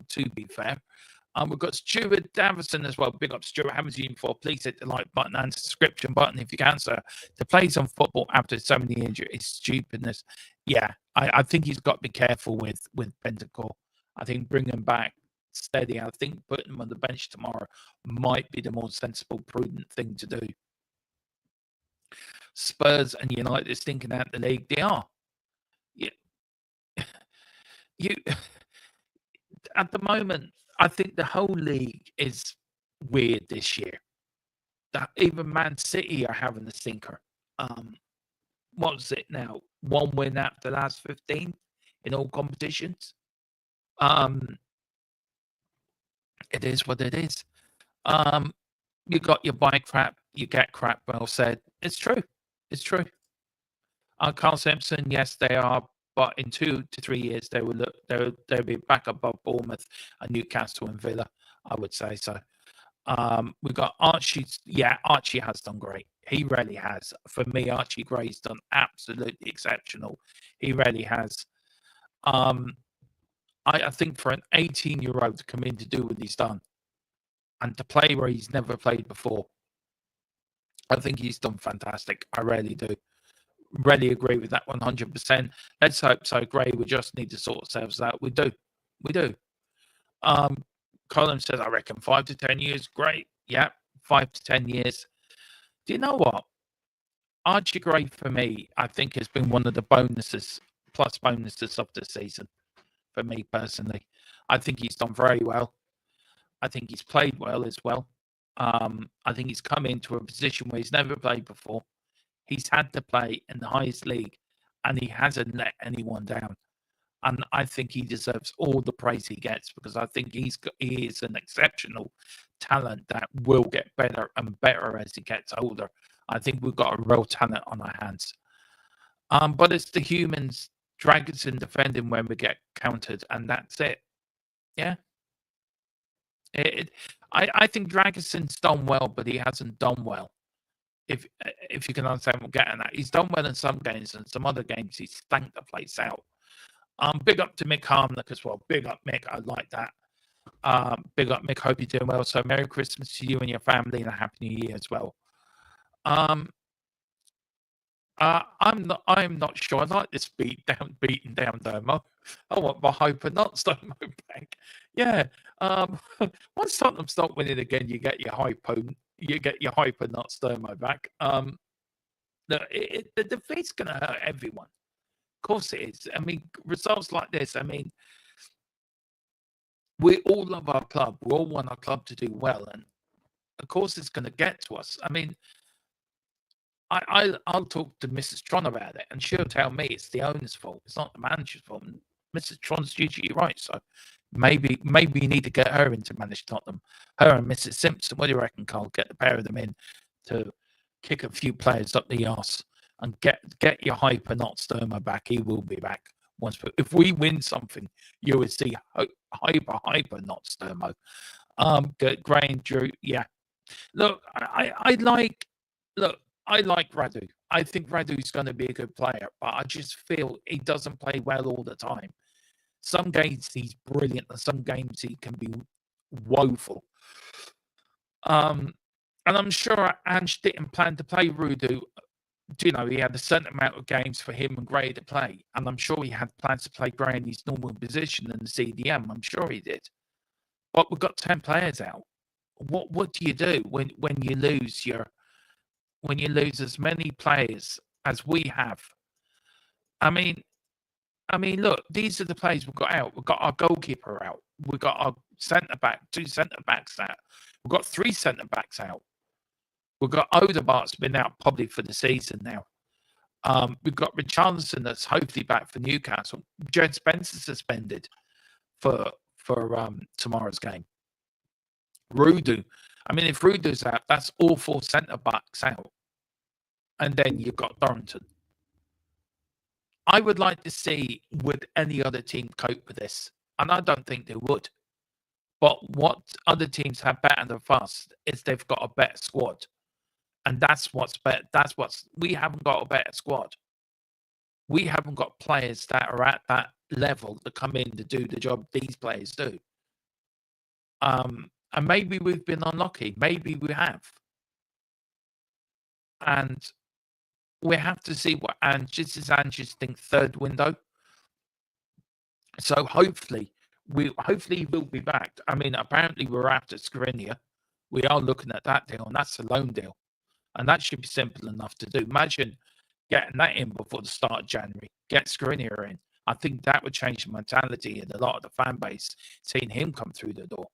to be fair. We've got Stuart Davison as well. Big up, Stuart. Haven't seen you before. Please hit the like button and subscription button if you can, sir. To play some football after so many injuries is stupidness. Yeah, I think he's got to be careful with Bentancur. I think bringing him back steady. I think putting him on the bench tomorrow might be the more sensible, prudent thing to do. Spurs and United stinking out the league. They are. Yeah. You at the moment, I think the whole league is weird this year. That even Man City are having a stinker. What was it now? 1 win after the last 15 in all competitions. It is what it is. You got your buy crap, you get crap. Well said. It's true. It's true. Carl Simpson, yes, they are. But in 2 to 3 years, they'll be back above Bournemouth and Newcastle and Villa. I would say so. We've got Archie. Yeah, Archie has done great. He really has. For me, Archie Gray's done absolutely exceptional. He really has. I think for an 18-year-old to come in to do what he's done and to play where he's never played before, I think he's done fantastic. I really do. Really agree with that 100%. Let's hope so, Gray. We just need to sort ourselves out. We do. We do. Colin says, I reckon 5 to 10 years. Great. Yeah, 5 to 10 years. Do you know what? Archie Gray, for me, I think has been one of the plus bonuses of the season. For me personally, I think he's done very well. I think he's played well as well. I think he's come into a position where he's never played before. He's had to play in the highest league, and he hasn't let anyone down. And I think he deserves all the praise he gets because I think he is an exceptional talent that will get better and better as he gets older. I think we've got a real talent on our hands. But it's the humans. Dragonson defending when we get countered, and that's it. Yeah. I think Dragonson's done well, but he hasn't done well. If you can understand what I'm getting at. He's done well in some games, and some other games he's stanked the place out. Big up to Mick Harmonic as well. Big up, Mick. I like that. Big up, Mick. Hope you're doing well. So Merry Christmas to you and your family and a Happy New Year as well. I'm not sure. I like this beaten down Domo. I want my hyper not Domo back. Yeah. Once Tottenham stop winning again, you get your hyper not Domo back. The defeat's gonna hurt everyone. Of course it is. I mean, results like this, I mean, we all love our club. We all want our club to do well. And of course it's gonna get to us. I mean, I'll talk to Mrs. Tron about it, and she'll tell me it's the owner's fault. It's not the manager's fault. And Mrs. Tron's usually right. So maybe you need to get her in to manage Tottenham. Her and Mrs. Simpson. What do you reckon, Carl? Get the pair of them in to kick a few players up the arse and get your hyper not Sturmo back. He will be back once. If we win something, you will see hyper not Sturmo. Gray and Drew. Yeah. Look, I like Radu. I think Radu's going to be a good player, but I just feel he doesn't play well all the time. Some games he's brilliant, and some games he can be woeful. And I'm sure Ange didn't plan to play Rudu. You know, he had a certain amount of games for him and Gray to play, and I'm sure he had plans to play Gray in his normal position in the CDM. I'm sure he did. But we've got 10 players out. What do you do when you lose as many players as we have? I mean, look, these are the players we've got out. We've got our goalkeeper out. We've got our centre back, 2 centre backs out. We've got 3 centre backs out. We've got Oderbart's been out probably for the season now. We've got Richarlison that's hopefully back for Newcastle. Jed Spencer suspended for tomorrow's game. Rudu. I mean, if Rudu's out, that's all 4 centre backs out. And then you've got Dorrington. I would like to see would any other team cope with this, and I don't think they would. But what other teams have better than us is they've got a better squad, and that's what's better. We haven't got a better squad. We haven't got players that are at that level to come in to do the job these players do. And maybe we've been unlucky. Maybe we have, and we have to see what Ange's think third window. So hopefully he will be back. I mean, apparently we're after Skriniar. We are looking at that deal, and that's a loan deal. And that should be simple enough to do. Imagine getting that in before the start of January. Get Skriniar in. I think that would change the mentality in a lot of the fan base, seeing him come through the door.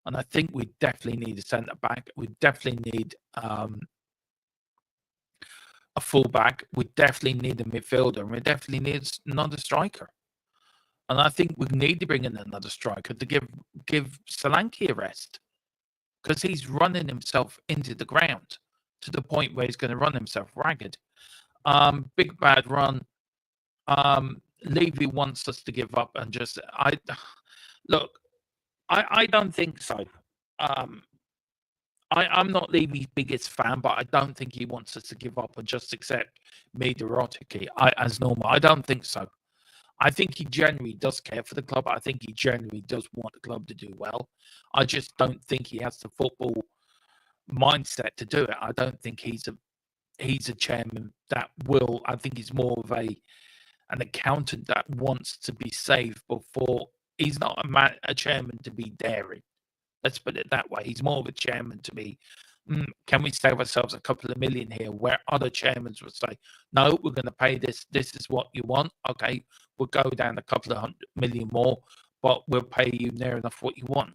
And I think we definitely need a centre back. We definitely need a fullback. We definitely need a midfielder, and we definitely need another striker. And I think we need to bring in another striker to give Solanke a rest, because he's running himself into the ground to the point where he's going to run himself ragged. Big bad run. Levy wants us to give up and just I don't think so. I'm not Levy's biggest fan, but I don't think he wants us to give up and just accept mediocrity as normal. I don't think so. I think he genuinely does care for the club. I think he genuinely does want the club to do well. I just don't think he has the football mindset to do it. I don't think he's a chairman that will. I think he's more of an accountant that wants to be saved before. He's not a chairman to be daring. Let's put it that way. He's more of a chairman to be, can we save ourselves a couple of million here, where other chairmen would say, no, we're going to pay this. This is what you want. Okay, we'll go down a couple of 100 million more, but we'll pay you near enough what you want.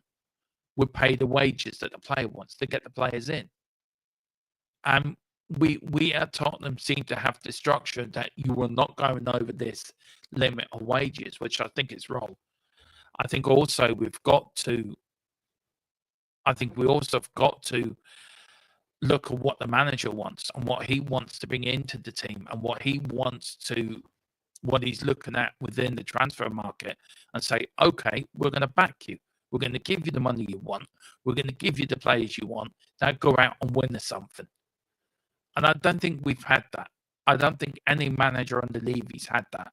We'll pay the wages that the player wants to get the players in. And we at Tottenham seem to have the structure that you are not going over this limit of wages, which I think is wrong. I think also we also have got to look at what the manager wants and what he wants to bring into the team and what he's looking at within the transfer market, and say, okay, we're going to back you. We're going to give you the money you want. We're going to give you the players you want. Now go out and win us something. And I don't think we've had that. I don't think any manager under Levy's had that.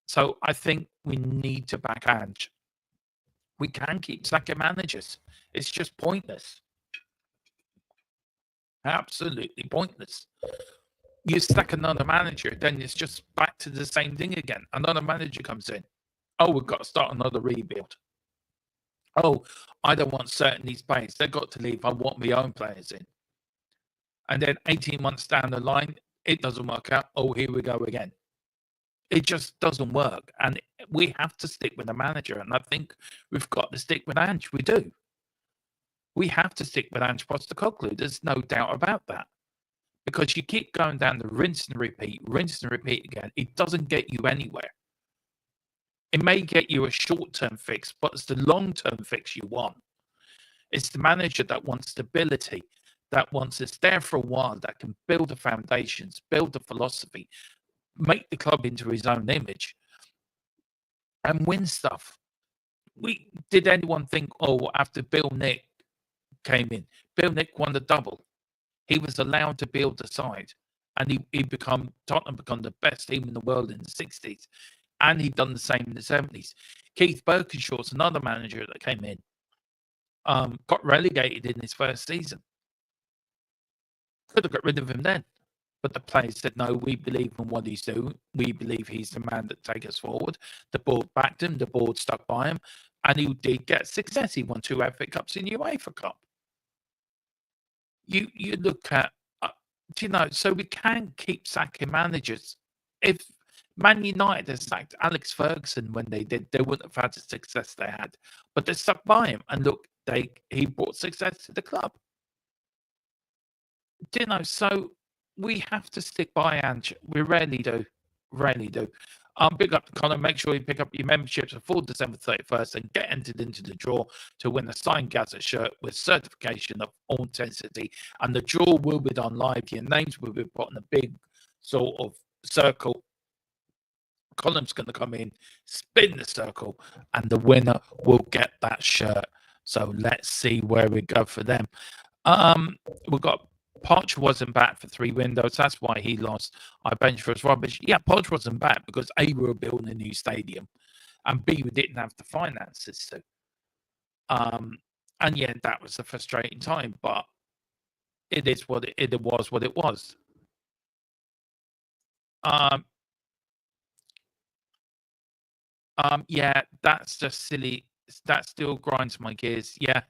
So I think we need to back Ange. We can keep sacking managers. It's just pointless. Absolutely pointless. You sack another manager, then it's just back to the same thing again. Another manager comes in. Oh, we've got to start another rebuild. Oh, I don't want certain these players. They've got to leave. I want my own players in. And then 18 months down the line, it doesn't work out. Oh, here we go again. It just doesn't work. And we have to stick with the manager. And I think we've got to stick with Ange. We do. We have to stick with Ange Postecoglou. There's no doubt about that. Because you keep going down the rinse and repeat again. It doesn't get you anywhere. It may get you a short-term fix, but it's the long-term fix you want. It's the manager that wants stability, that wants us there for a while, that can build the foundations, build the philosophy, make the club into his own image, and win stuff. Did anyone think, after Bill Nick came in, Bill Nick won the double. He was allowed to build the side, and Tottenham become the best team in the world in the 60s, and he'd done the same in the 70s. Keith Birkenshaw's another manager that came in, got relegated in his first season. Could have got rid of him then, but the players said, no, we believe in what he's doing. We believe he's the man that take us forward. The board backed him. The board stuck by him. And he did get success. He won 2 FA Cups in UEFA Cup. You look at, so we can keep sacking managers. If Man United had sacked Alex Ferguson when they did, they wouldn't have had the success they had. But they stuck by him. And look, he brought success to the club. So we have to stick by Ange. We rarely do. Big up to Connor. Make sure you pick up your memberships before December 31st and get entered into the draw to win a signed Gazette shirt with certification of authenticity. And the draw will be done live. Your names will be put in a big sort of circle. Colin's going to come in, spin the circle, and the winner will get that shirt. So let's see where we go for them. We've got Poch wasn't back for 3 windows. That's why he lost. I bench for his rubbish. Yeah, Poch wasn't back because A, we were building a new stadium, and B, we didn't have the finances to. And yeah, that was a frustrating time, but it is what it was. What it was. Yeah, that's just silly. That still grinds my gears. Yeah.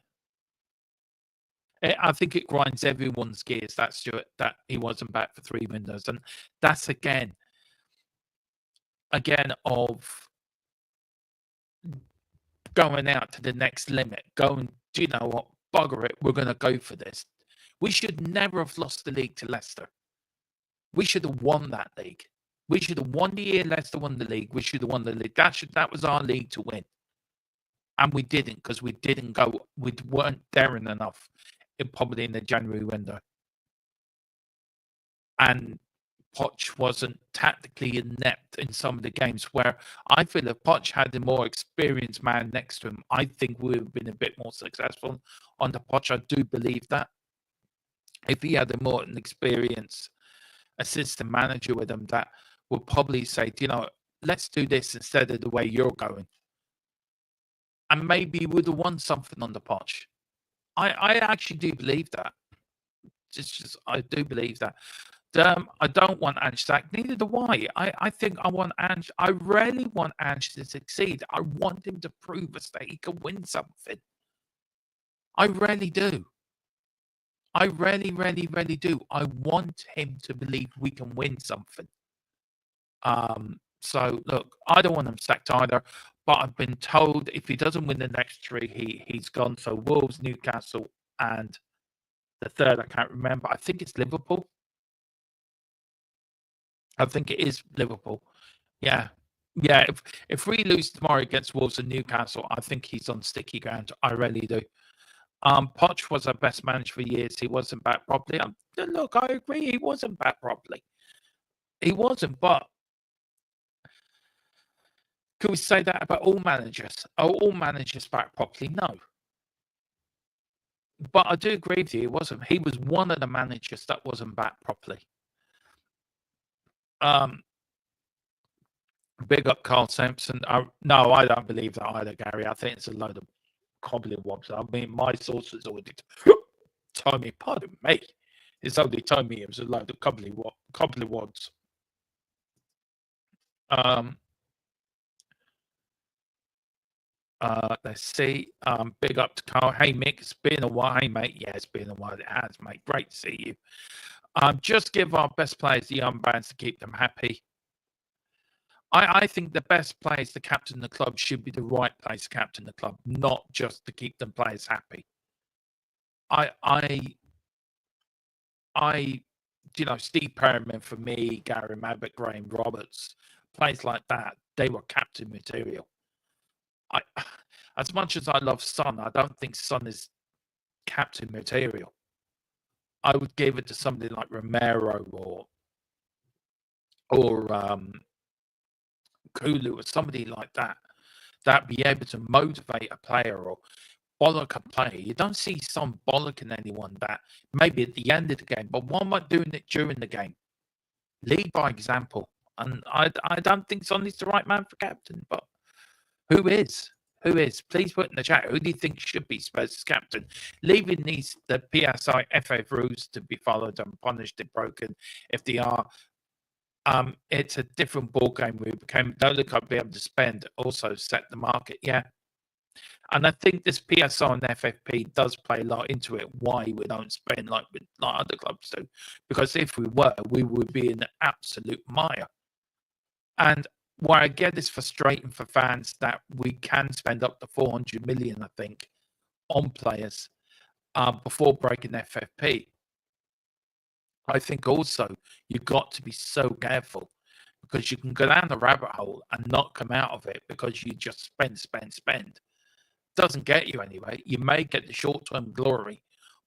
I think it grinds everyone's gears, that he wasn't back for 3 windows. And that's again of going out to the next limit, going, do you know what, bugger it, we're going to go for this. We should never have lost the league to Leicester. We should have won that league. We should have won the year Leicester won the league. We should have won the league. That was our league to win. And we didn't, because we weren't daring enough. Probably in the January window. And Poch wasn't tactically inept in some of the games, where I feel if Poch had a more experienced man next to him, I think we would have been a bit more successful under Poch. I do believe that. If he had a more experienced assistant manager with him, that would probably say, let's do this instead of the way you're going. And maybe he would have won something under Poch. I actually do believe that. I do believe that. I don't want Ange sacked. Neither do I. I think I want Ange. I rarely want Ange to succeed. I want him to prove us that he can win something. I really do. I really do. I want him to believe we can win something. So look, I don't want him sacked either. But I've been told if he doesn't win the next 3, he's gone. So Wolves, Newcastle, and the third, I can't remember. I think it's Liverpool. I think it is Liverpool. Yeah. If we lose tomorrow against Wolves and Newcastle, I think he's on sticky ground. I really do. Poch was our best manager for years. He wasn't back properly. Look, I agree. He wasn't back properly. He wasn't, but could we say that about all managers? Are all managers back properly? No. But I do agree with you. It wasn't. He was one of the managers that wasn't back properly. Big up Carl Sampson. No, I don't believe that either, Gary. I think it's a load of cobblewops. I mean, my sources already told me, pardon me. It's only told me it was a load of cobblewops. Let's see. Big up to Carl. Hey, Mick, it's been a while. Hey, mate. Yeah, it's been a while. It has, mate. Great to see you. Just give our best players the armbands to keep them happy. I think the best players to captain the club should be the right players to captain the club, not just to keep the players happy. Steve Perryman for me, Gary Mabbitt, Graham Roberts, players like that, they were captain material. As much as I love Son, I don't think Son is captain material. I would give it to somebody like Romero or Kulu or somebody like that be able to motivate a player or bollock a player. You don't see Son bollocking anyone that maybe at the end of the game, but why am I doing it during the game? Lead by example. And I don't think Sonny's the right man for captain, but who is? Who is? Please put in the chat. Who do you think should be Spurs' captain? Leaving the PSI FA rules to be followed and punished if broken. If they are, it's a different ball game. We don't look like be able to spend. Also set the market. Yeah. And I think this PSI and FFP does play a lot into it. Why we don't spend like other clubs do? Because if we were, we would be in an absolute mire. And where I get is frustrating for fans that we can spend up to 400 million, I think, on players before breaking FFP. I think also you've got to be so careful because you can go down the rabbit hole and not come out of it because you just spend. Doesn't get you anywhere. You may get the short-term glory,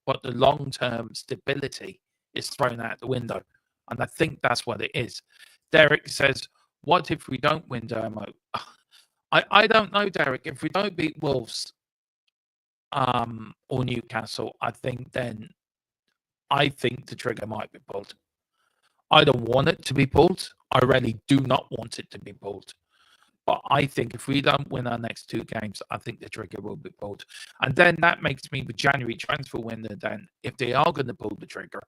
but the long-term stability is thrown out the window. And I think that's what it is. Derek says, what if we don't win, Dermo? I don't know, Derek. If we don't beat Wolves or Newcastle, I think the trigger might be pulled. I don't want it to be pulled. I really do not want it to be pulled. But I think if we don't win our next two games, I think the trigger will be pulled. And then that makes me the January transfer window. Then if they are going to pull the trigger,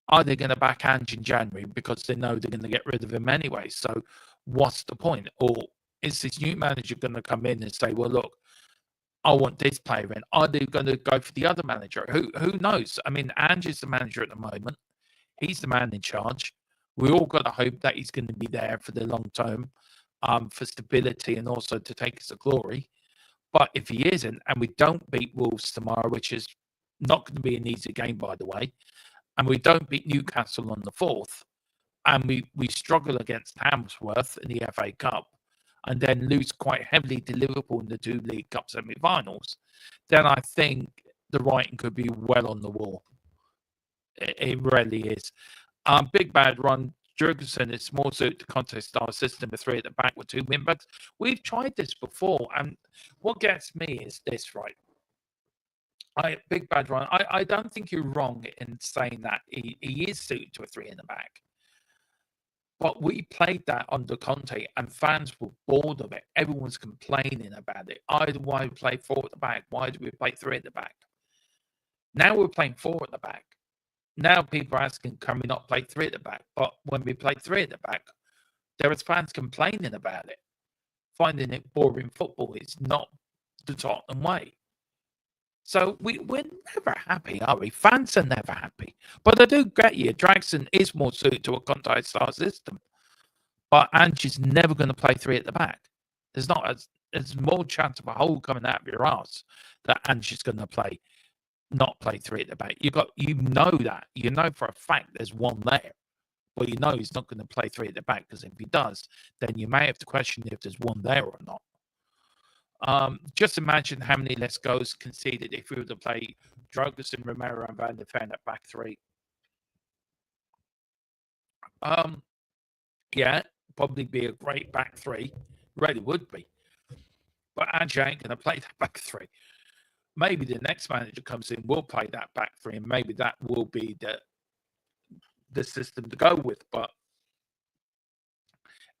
are they going to back Ange in January because they know they're going to get rid of him anyway? So what's the point? Or is this new manager going to come in and say, well, look, I want this player in? Are they going to go for the other manager? Who knows? I mean, Ange is the manager at the moment. He's the man in charge. We all got to hope that he's going to be there for the long term, for stability and also to take us to glory. But if he isn't, and we don't beat Wolves tomorrow, which is not going to be an easy game, by the way, and we don't beat Newcastle on the 4th, and we struggle against Hammersworth in the FA Cup, and then lose quite heavily to Liverpool in the 2 League Cup semi-finals, then I think the writing could be well on the wall. It really is. Big Bad Ron Jurgensen is more suited to contest style system with 3 at the back with 2 wing backs. We've tried this before, and what gets me is this, right? Big Bad Ron, I don't think you're wrong in saying that he is suited to a 3 in the back. But we played that under Conte, and fans were bored of it. Everyone's complaining about it. Why we play 4 at the back? Why do we play 3 at the back? Now we're playing 4 at the back. Now people are asking, can we not play 3 at the back? But when we play 3 at the back, there is fans complaining about it, finding it boring football. It's not the Tottenham way. So we're never happy, are we? Fans are never happy. But I do get you. Draxon is more suited to a Conte-style system. But Ange's never going to play 3 at the back. There's more chance of a hole coming out of your ass that Ange's going to not play 3 at the back. You know that. You know for a fact there's one there. But you know he's not going to play 3 at the back, because if he does, then you may have to question if there's one there or not. Just imagine how many less goals conceded if we were to play Drogoson, Romero, and Van der Ven at back 3. Yeah, probably be a great back 3. Really would be. But Ange ain't going to play that back 3. Maybe the next manager comes in, will play that back 3, and maybe that will be the system to go with. But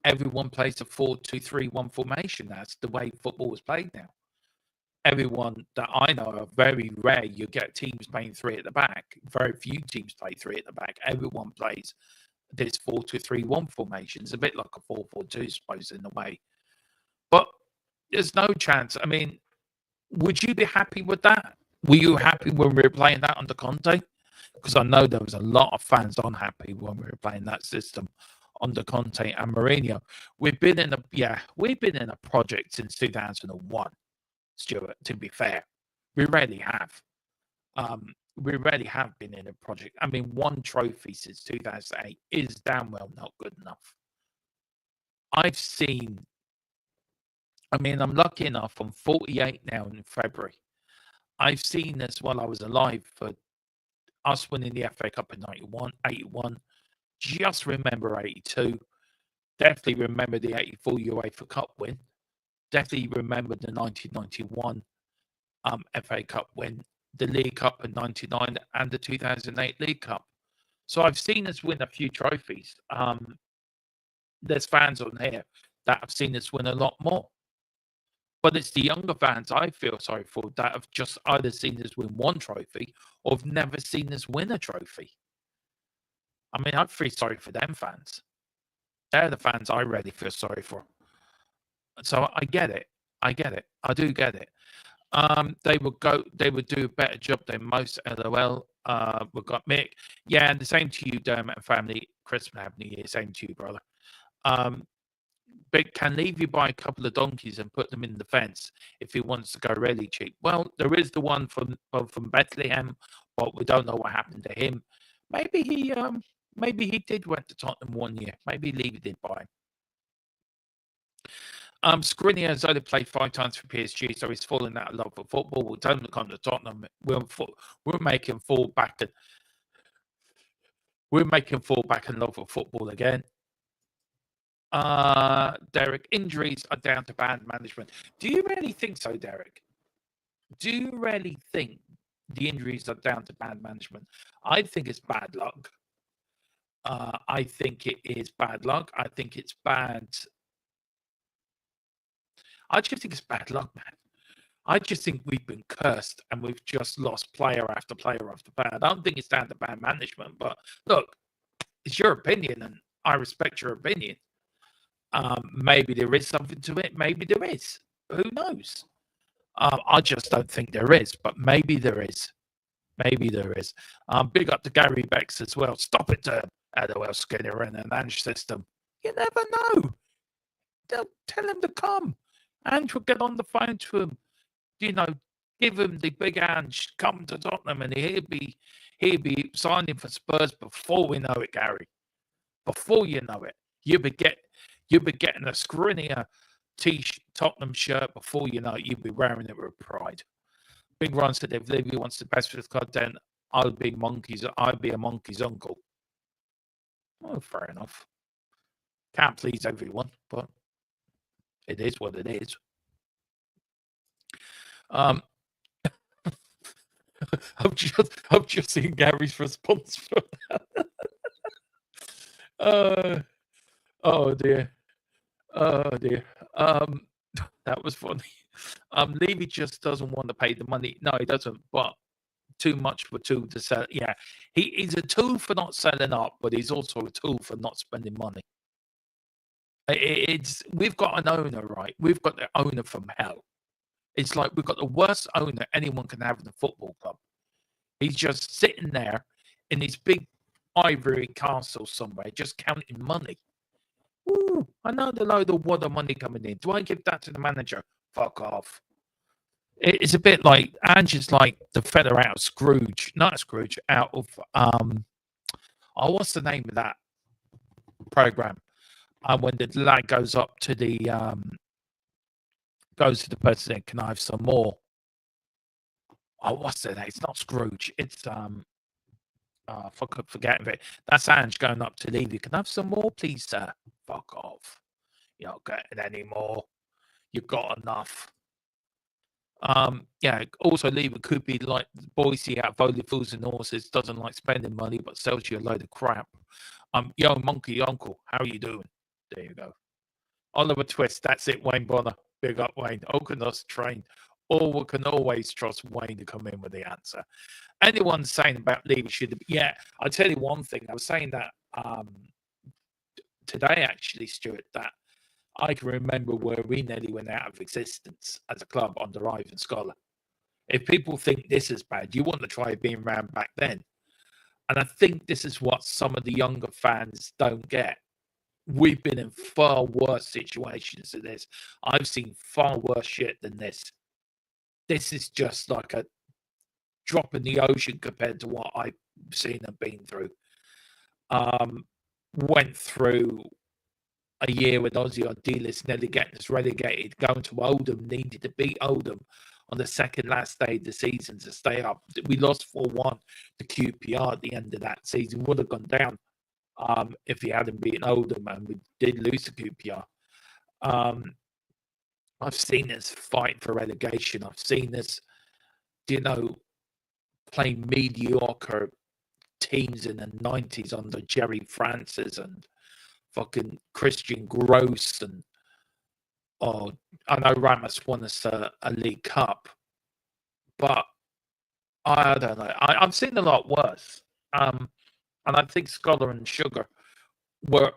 everyone plays a 4-2-3-1 formation. That's the way football is played now. Everyone that I know of, very rare you get teams playing 3 at the back. Very few teams play 3 at the back. Everyone plays this 4-2-3-1 formation. It's a bit like a 4-4-2, I suppose, in a way. But there's no chance. I mean, would you be happy with that? Were you happy when we were playing that under Conte? Because I know there was a lot of fans unhappy when we were playing that system under Conte and Mourinho. We've been in a project since 2001, Stuart, to be fair. We really have. We really have been in a project. I mean, 1 trophy since 2008 is damn well not good enough. I'm lucky enough, I'm 48 now in February. I've seen this while I was alive for us winning the FA Cup in 81. Just remember 82. Definitely remember the 84 UEFA Cup win. Definitely remember the 1991 FA Cup win, the League Cup in 99, and the 2008 League Cup. So I've seen us win a few trophies. There's fans on here that have seen us win a lot more. But it's the younger fans I feel sorry for that have just either seen us win one trophy or have never seen us win a trophy. I mean, I feel sorry for them fans. They're the fans I really feel sorry for. So I get it. I get it. I do get it. They would do a better job than most. LOL. We've got Mick. Yeah, and the same to you, Dermot and family. Christmas Happy New Year. Same to you, brother. But can Levy buy a couple of donkeys and put them in the fence if he wants to go really cheap? Well, there is the one from Bethlehem, but we don't know what happened to him. Maybe he did went to Tottenham one year. Maybe Levy did buy him. Skriniar has only played 5 times for PSG, so he's fallen out of love with football. We'll tell him to come to Tottenham. We'll make him fall back and in love with football again. Derek, injuries are down to bad management. Do you really think so, Derek? Do you really think the injuries are down to bad management? I think it's bad luck. I think it is bad luck. I think it's bad. I just think it's bad luck, man. I just think we've been cursed and we've just lost player after player after player. I don't think it's down to bad management, but look, it's your opinion and I respect your opinion. Maybe there is something to it. Maybe there is. Who knows? I just don't think there is, but maybe there is. Maybe there is. Big up to Gary Becks as well. Stop it, LOL Skinner and an Ange system. You never know. They'll tell him to come. Ange will get on the phone to him. You know, give him the big Ange, come to Tottenham, and he'll be signing for Spurs before we know it, Gary. Before you know it, you'll be getting a Skriniar Tottenham shirt before you know it. You'll be wearing it with pride. Big Ron said if Levy wants the best for his club, then I'll be a monkey's uncle. Oh, fair enough. Can't please everyone, but it is what it is. I've just seen Gary's response for that. Oh dear. That was funny. Levy just doesn't want to pay the money. No, he doesn't. But too much for a tool to sell. Yeah, he's a tool for not selling up, but he's also a tool for not spending money. We've got an owner, right? We've got the owner from hell. It's like we've got the worst owner anyone can have in a football club. He's just sitting there in his big ivory castle somewhere, just counting money. Ooh, another load of water money coming in. Do I give that to the manager? Fuck off. It's a bit like Angie's like the fella out of Scrooge, not Scrooge, out of what's the name of that program? When the lad goes up to the person saying, "Can I have some more?" Oh, what's the name? It's not Scrooge. It's forgetting it. That's Ange going up to Levy. Can I have some more, please, sir? Fuck off. You're not getting any more. You've got enough. Yeah, also Levy could be like Boise out of Holy Fools and Horses, doesn't like spending money, but sells you a load of crap. Yo, monkey uncle, how are you doing? There you go. Oliver Twist, that's it, Wayne Bonner. Big up, Wayne. Okanos trained. Or we can always trust Wayne to come in with the answer. Anyone saying about Levy should have, yeah, I'll tell you one thing. I was saying that today, actually, Stuart, that I can remember where we nearly went out of existence as a club under Ivan Scholar. If people think this is bad, you want to try being around back then. And I think this is what some of the younger fans don't get. We've been in far worse situations than this. I've seen far worse shit than this. This is just like a drop in the ocean compared to what I've seen and been through. Went through a year with Ozzy on D-list, nearly getting us relegated, going to Oldham, needed to beat Oldham on the second last day of the season to stay up. We lost 4-1 to QPR at the end of that season. Would have gone down if he hadn't beaten Oldham, and we did lose to QPR. I've seen us fight for relegation. I've seen us, play mediocre teams in the 90s under Jerry Francis and fucking Christian Gross, and I know Ramos won us a League Cup, but I don't know. I've seen a lot worse. And I think Scholar and Sugar were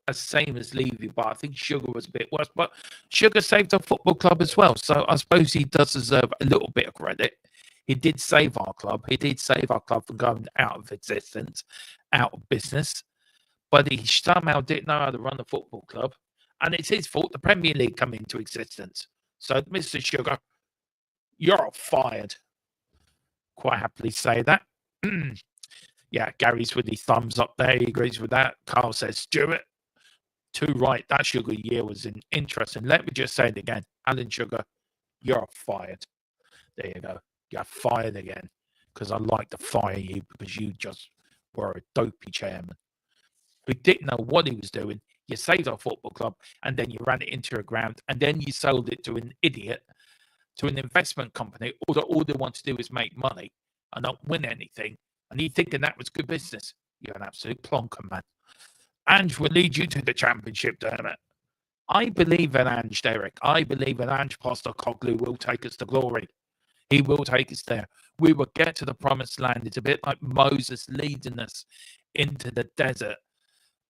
as same as Levy, but I think Sugar was a bit worse. But Sugar saved our football club as well, so I suppose he does deserve a little bit of credit. He did save our club. He did save our club from going out of existence, out of business. But he somehow didn't know how to run the football club. And it's his fault the Premier League come into existence. So, Mr. Sugar, you're fired. Quite happily say that. Yeah, Gary's with his thumbs up there. He agrees with that. Carl says, Stuart, too right. That Sugar year was interesting. Let me just say it again. Alan Sugar, you're fired. There you go. You're fired again. Because I like to fire you because you just were a dopey chairman who didn't know what he was doing. You saved our football club and then you ran it into a ground and then you sold it to an idiot, to an investment company. All they want to do is make money and not win anything. And you thinking that was good business. You're an absolute plonker, man. Ange will lead you to the championship, damn it. I believe in Ange, Derek. I believe in Ange Postecoglou will take us to glory. He will take us there. We will get to the promised land. It's a bit like Moses leading us into the desert.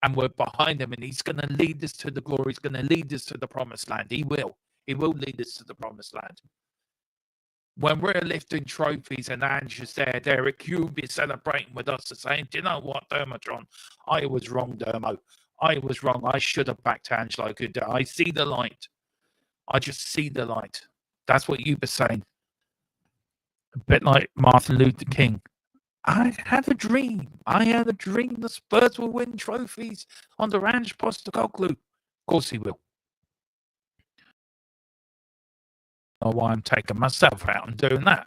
And we're behind him, and he's going to lead us to the glory. He's going to lead us to the promised land. He will. He will lead us to the promised land. When we're lifting trophies and Ange is there, Derek, you'll be celebrating with us and saying, do you know what, Dermotron? I was wrong, Dermo. I was wrong. I should have backed Angelo Good. I see the light. I just see the light. That's what you were saying. A bit like Martin Luther King. I had a dream. I had a dream the Spurs will win trophies under Ange Postecoglou. Of course he will. I know why I'm taking myself out and doing that.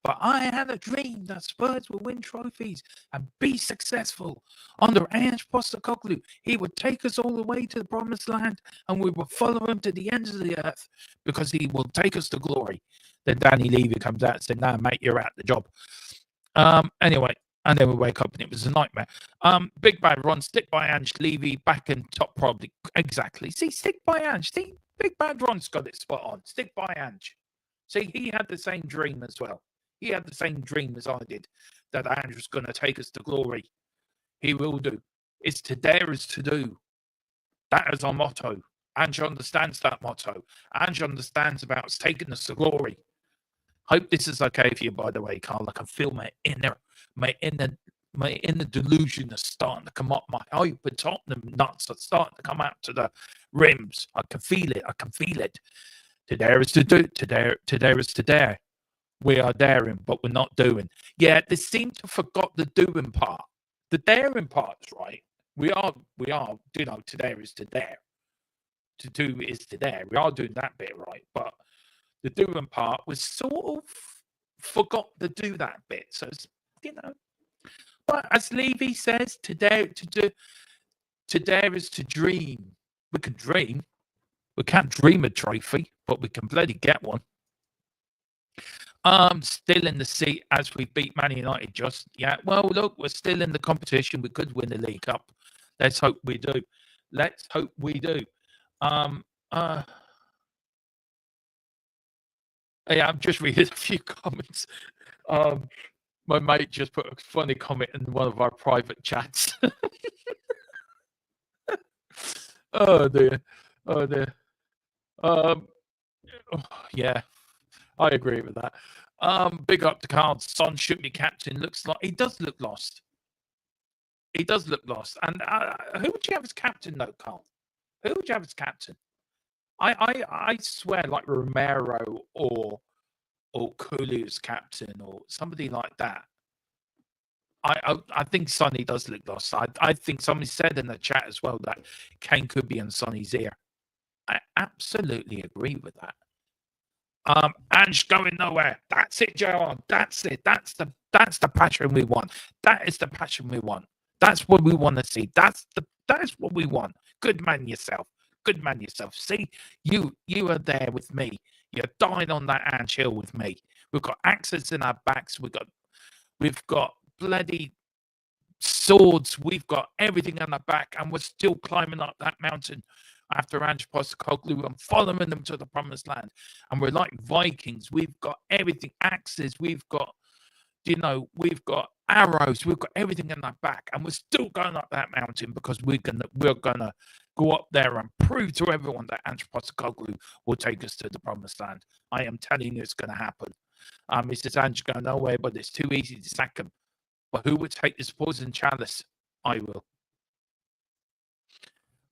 But I had a dream that Spurs will win trophies and be successful under Ange Postecoglou. He would take us all the way to the promised land and we will follow him to the ends of the earth because he will take us to glory. Then Danny Levy comes out and said, no, mate, you're out the job. Anyway, and then we wake up and it was a nightmare. Big Bad Ron, stick by Ange, Levy, back in top probably. Exactly. See, stick by Ange. See, Big Bad Ron's got it spot on. Stick by Ange. See, he had the same dream as well. He had the same dream as I did, that Ange was going to take us to glory. He will do. It's to dare is to do. That is our motto. Ange understands that motto. Ange understands about taking us to glory. Hope this is okay for you, by the way, Carl. I can feel my inner delusion is starting to come up. My hyper Tottenham nuts are starting to come out to the rims. I can feel it. I can feel it. To dare is to do. To dare is to dare. We are daring, but we're not doing. Yeah, they seem to forgot the doing part. The daring part's right. We are, to dare is to dare. To do is to dare. We are doing that bit right, but the doing part was sort of forgot to do that bit. So, but as Levy says, to dare is to dream. We can dream. We can't dream a trophy, but we can bloody get one. Still in the seat as we beat Man United. Just well, look, we're still in the competition. We could win the League Cup. Let's hope we do. Let's hope we do. Yeah, I'm just reading a few comments. My mate just put a funny comment in one of our private chats. Oh dear. Yeah, I agree with that. Big up to Carl. Son should be captain. Looks like he does look lost. He does look lost. And who would you have as captain, though, Carl? Who would you have as captain? I swear, like Romero or Kulu's captain or somebody like that. I think Sonny does look lost. I think somebody said in the chat as well that Kane could be in Sonny's ear. I absolutely agree with that. Ange going nowhere. That's it, Joe. That's it. That's the passion we want. That is the passion we want. That's what we want to see. That is what we want. Good man yourself. Good man yourself. See, you are there with me. You're dying on that Ange hill with me. We've got axes in our backs. We've got bloody swords. We've got everything on our back, and we're still climbing up that mountain after Ange Postecoglou and following them to the promised land. And we're like Vikings. We've got everything, axes. We've got, we've got arrows. We've got everything in our back, and we're still going up that mountain because we're gonna go up there and prove to everyone that Ange Postecoglou will take us to the promised land. I am telling you, it's going to happen. Mrs. Ange going nowhere, but it's too easy to sack him. But who would take this poison chalice? I will.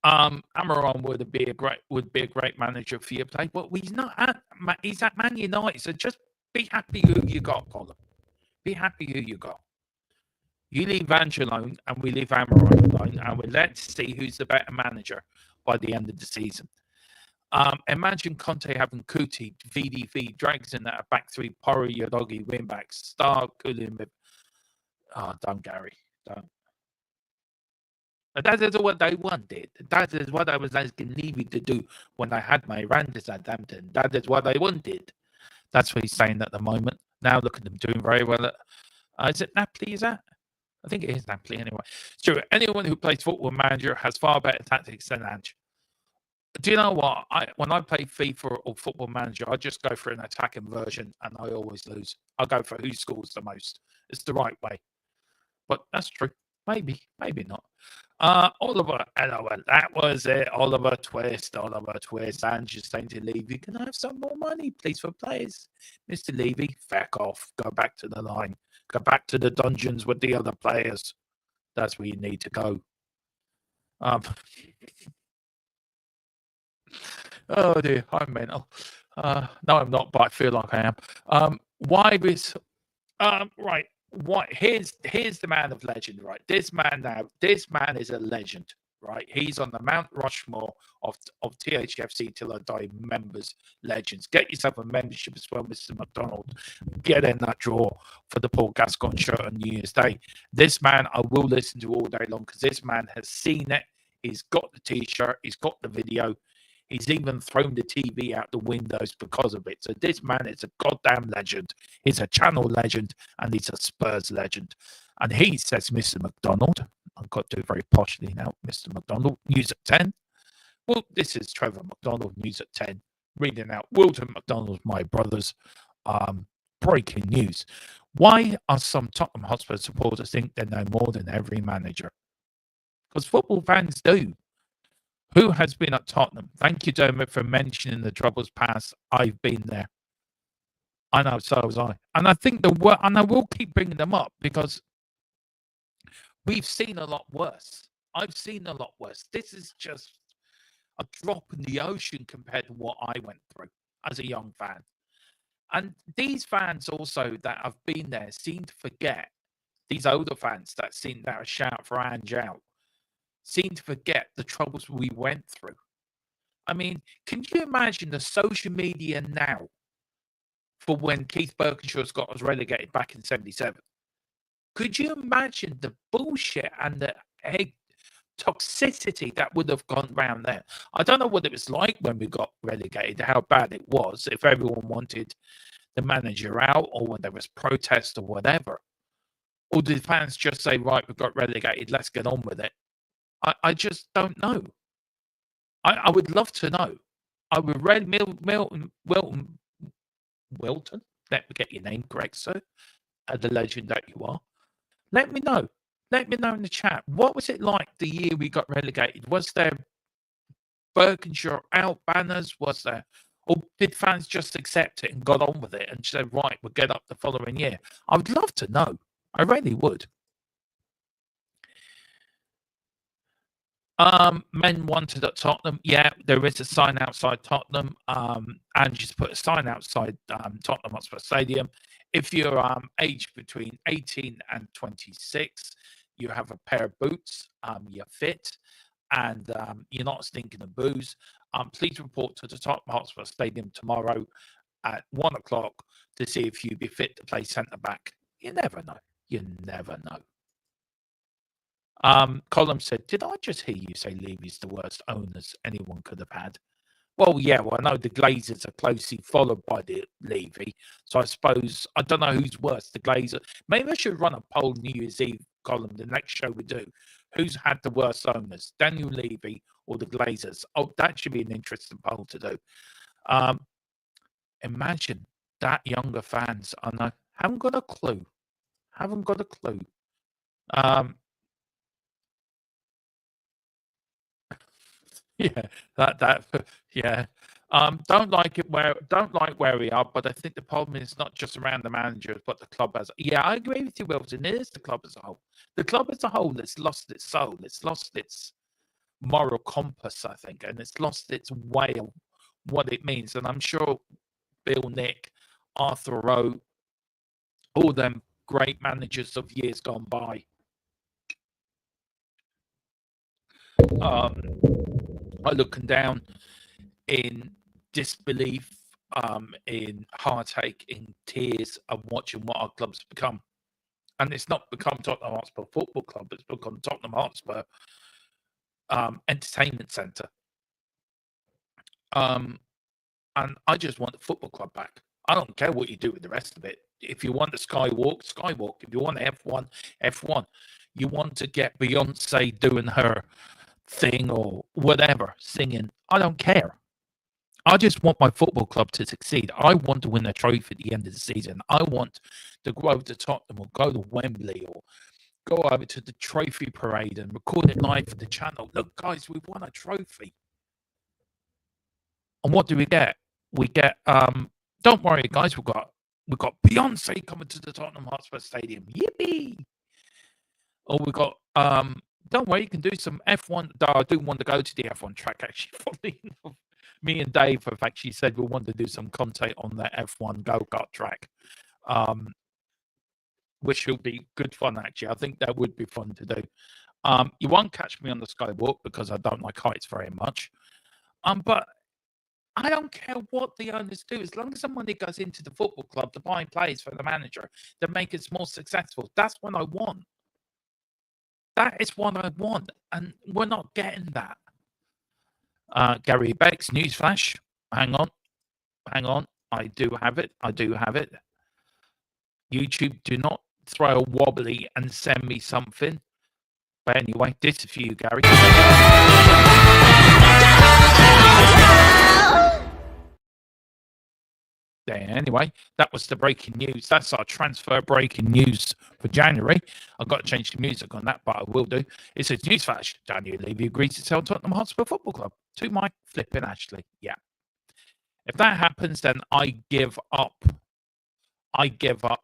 Amaron would be a great manager for your play, but he's not he's at Man United. So just be happy who you got, Colin. Be happy who you got. You leave Ange alone, and we leave Amaron alone, and let's see who's the better manager by the end of the season. Imagine Conte having Kuti, VDV, drags in that back three, Porro, Yodogi, wing-backs, Star, Kulin. Oh, don't, Gary. Don't. That is what I wanted. That is what I was asking Levy to do when I had my run to Southampton. That is what I wanted. That's what he's saying at the moment. Now look at them doing very well. Is it Napoli, is that? I think it is Napoli anyway. Sure, anyone who plays Football Manager has far better tactics than Ange. Do you know what? When I play FIFA or Football Manager, I just go for an attacking version and I always lose. I go for who scores the most. It's the right way. But that's true. Maybe not. Oliver, hello, that was it. Oliver Twist. Ange is saying to Levy, can I have some more money, please, for players? Mr. Levy, feck off. Go back to the line. Go back to the dungeons with the other players. That's where you need to go. Oh dear, I'm mental. No, I'm not, but I feel like I am. Why was right? What? Here's the man of legend, right? This man is a legend, right? He's on the Mount Rushmore of THFC Till I Die members, legends. Get yourself a membership as well, Mr. McDonald. Get in that draw for the Paul Gascoigne shirt on New Year's Day. This man I will listen to all day long because this man has seen it. He's got the T-shirt. He's got the video. He's even thrown the TV out the windows because of it. So this man is a goddamn legend. He's a Channel legend, and he's a Spurs legend. And he says, Mr. McDonald, I've got to do it very poshly now, Mr. McDonald, news at 10. Well, this is Trevor McDonald, news at 10, reading out Wilton McDonald's My Brothers. Breaking news. Why are some Tottenham Hotspur supporters think they know more than every manager? Because football fans do. Who has been at Tottenham? Thank you, Dermot, for mentioning the troubles past. I've been there. I know, so was I. And I think and I will keep bringing them up because we've seen a lot worse. I've seen a lot worse. This is just a drop in the ocean compared to what I went through as a young fan. And these fans also that have been there seem to forget, these older fans that seem that shout for Ange out, seem to forget the troubles we went through. I mean, can you imagine the social media now for when Keith Birkinshaw's got us relegated back in 77? Could you imagine the bullshit and the toxicity that would have gone round there? I don't know what it was like when we got relegated, how bad it was, if everyone wanted the manager out or when there was protest or whatever. Or did fans just say, right, we got relegated, let's get on with it? I just don't know. I would love to know. I would read Wilton. Let me get your name correct, sir. The legend that you are. Let me know. Let me know in the chat. What was it like the year we got relegated? Was there Birkinshaw out banners? Was there, or did fans just accept it and got on with it and said, right, we'll get up the following year? I would love to know. I really would. Men wanted at Tottenham. Yeah, there is a sign outside Tottenham. And just put a sign outside Tottenham Hotspur Stadium. If you're aged between 18 and 26, you have a pair of boots, you're fit, and you're not stinking of booze, please report to the Tottenham Hotspur Stadium tomorrow at 1 o'clock to see if you'd be fit to play centre back. You never know. You never know. Colin said, did I just hear you say Levy's the worst owners anyone could have had? Well, yeah, well, I know the Glazers are closely followed by the Levy, so I suppose I don't know who's worse, the Glazer. Maybe I should run a poll New Year's Eve column, the next show we do. Who's had the worst owners, Daniel Levy or the Glazers? Oh, that should be an interesting poll to do. Imagine that younger fans, I know, haven't got a clue. Haven't got a clue. Yeah, that yeah. Don't like where we are, but I think the problem is not just around the managers, but the club as. Yeah, I agree with you, Wilson. It is the club as a whole. The club as a whole has lost its soul. It's lost its moral compass, I think, and it's lost its way of what it means. And I'm sure Bill, Nick, Arthur Rowe, all them great managers of years gone by, are looking down in disbelief, in heartache, in tears, of watching what our club's become. And it's not become Tottenham Hotspur Football Club, it's become Tottenham Hotspur Entertainment Centre. And I just want the football club back. I don't care what you do with the rest of it. If you want the Skywalk, Skywalk. If you want F1, F1. You want to get Beyonce doing her thing or whatever, singing. I don't care. I just want my football club to succeed. I want to win a trophy at the end of the season. I want to go over to Tottenham or go to Wembley or go over to the trophy parade and record it live for the channel. Look, guys, we've won a trophy. And what do we get? We get don't worry, guys, we've got Beyonce coming to the Tottenham Hotspur Stadium. Yippee! Or we got don't worry, you can do some F1. I do want to go to the F1 track, actually. Funny enough, me and Dave have actually said we want to do some content on the F1 go-kart track, which will be good fun, actually. I think that would be fun to do. You won't catch me on the Skywalk because I don't like heights very much. But I don't care what the owners do, as long as the money goes into the football club to buy players for the manager to make it more successful. That's what I want. That is what I want, and we're not getting that. Gary Beck's newsflash. Hang on. I do have it. YouTube, do not throw a wobbly and send me something. But anyway, this is for you, Gary. Anyway, that was the breaking news. That's our transfer breaking news for January. I've got to change the music on that, but I will do. It says newsflash. Daniel Levy agrees to sell Tottenham Hotspur Football Club to Mike Flippin Ashley. Yeah. If that happens, then I give up.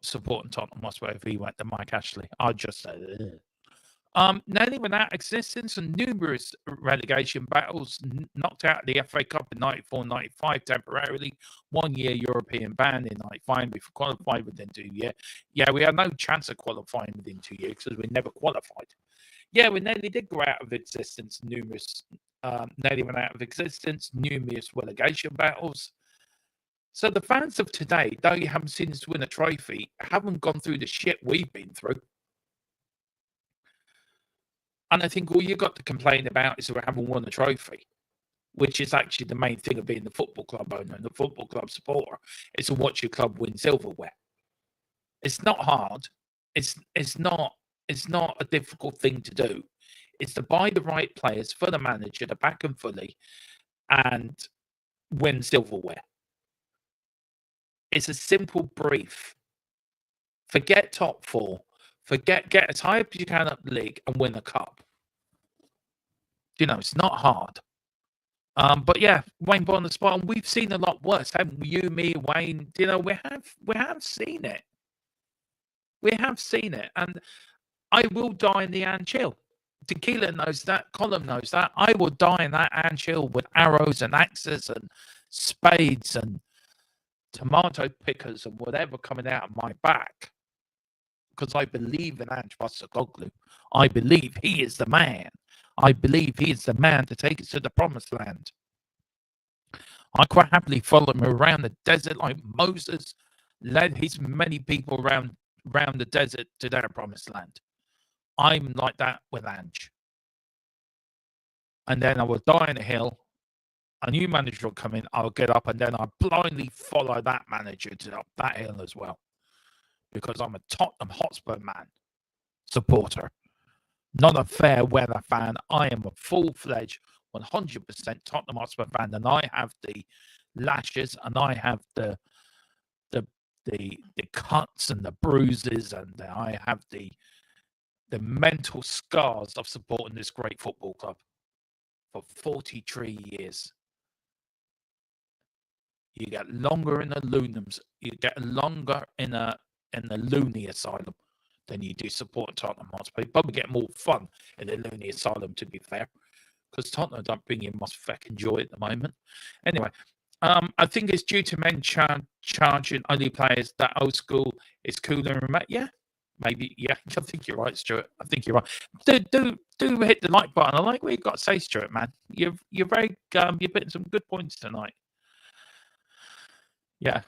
Supporting Tottenham Hotspur if he went to Mike Ashley. I just say, nearly without existence and numerous relegation battles, knocked out the FA Cup in 94-95 temporarily, 1 year European ban in 95, we qualified within 2 years. Yeah, we had no chance of qualifying within 2 years because we never qualified. Yeah, we nearly did go out of existence, nearly went out of existence, numerous relegation battles. So the fans of today, though you haven't seen us win a trophy, haven't gone through the shit we've been through. And I think all you got to complain about is we haven't won a trophy, which is actually the main thing of being the football club owner and the football club supporter, is to watch your club win silverware. It's not hard. It's not a difficult thing to do. It's to buy the right players for the manager to back them fully and win silverware. It's a simple brief. Forget top four. Get as high up as you can up the league and win a cup. You know, it's not hard. But yeah, Wayne put on the spot, and we've seen a lot worse, haven't we? You, me, Wayne. You know, we have seen it. We have seen it, and I will die in the Anchill. Tequila knows that. Colin knows that. I will die in that Anchill with arrows and axes and spades and tomato pickers and whatever coming out of my back, because I believe in Ange Postecoglou. I believe he is the man. I believe he is the man to take us to the promised land. I quite happily follow him around the desert like Moses led his many people around the desert to their promised land. I'm like that with Ange. And then I will die on a hill a new manager will come in, I'll get up and then I'll blindly follow that manager to up that hill as well. Because I'm a Tottenham Hotspur man, supporter, not a fair weather fan. I am a full-fledged 100% Tottenham Hotspur fan, and I have the lashes and I have the cuts and the bruises, and I have the mental scars of supporting this great football club for 43 years. You get longer in the Lunams, you get longer in the loony asylum than you do support Tottenham Hotspur. You probably get more fun in the loony asylum, to be fair, because Tottenham don't bring you much fucking joy at the moment. Anyway, I think it's due to men charging only players that old school is cooler and remote. Yeah, maybe. Yeah, I think you're right, Stuart. I think you're right. Do hit the like button. I like what you've got to say, Stuart, man. You're very you're putting some good points tonight. Yeah.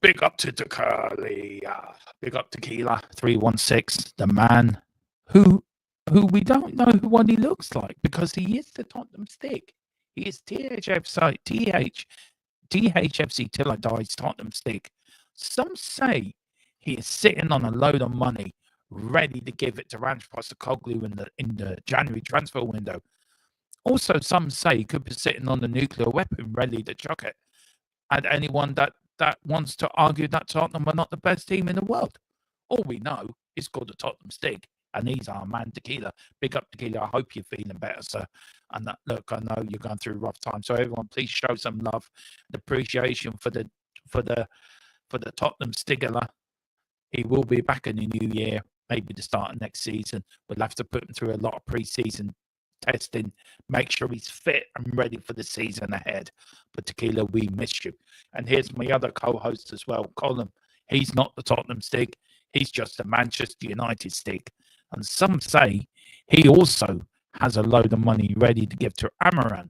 Big up to Curly. Big up to Keela 316, the man who we don't know what he looks like because he is the Tottenham stick. He is THFC till I die, Tottenham stick. Some say he is sitting on a load of money, ready to give it to Ranch Postecoglou in the January transfer window. Also, some say he could be sitting on the nuclear weapon, ready to chuck it at anyone that wants to argue that Tottenham are not the best team in the world. All we know is called the Tottenham stick, and he's our man, Tequila. Big up, Tequila. I hope you're feeling better, sir. And look, I know you're going through a rough time, so everyone, please show some love and appreciation for the Tottenham Stigler. He will be back in the new year, maybe the start of next season. We'll have to put him through a lot of pre-season testing, make sure he's fit and ready for the season ahead. But Tequila, we miss you. And here's my other co-host as well, Colin. He's not the Tottenham stick. He's just a Manchester United stick. And some say he also has a load of money ready to give to Amaran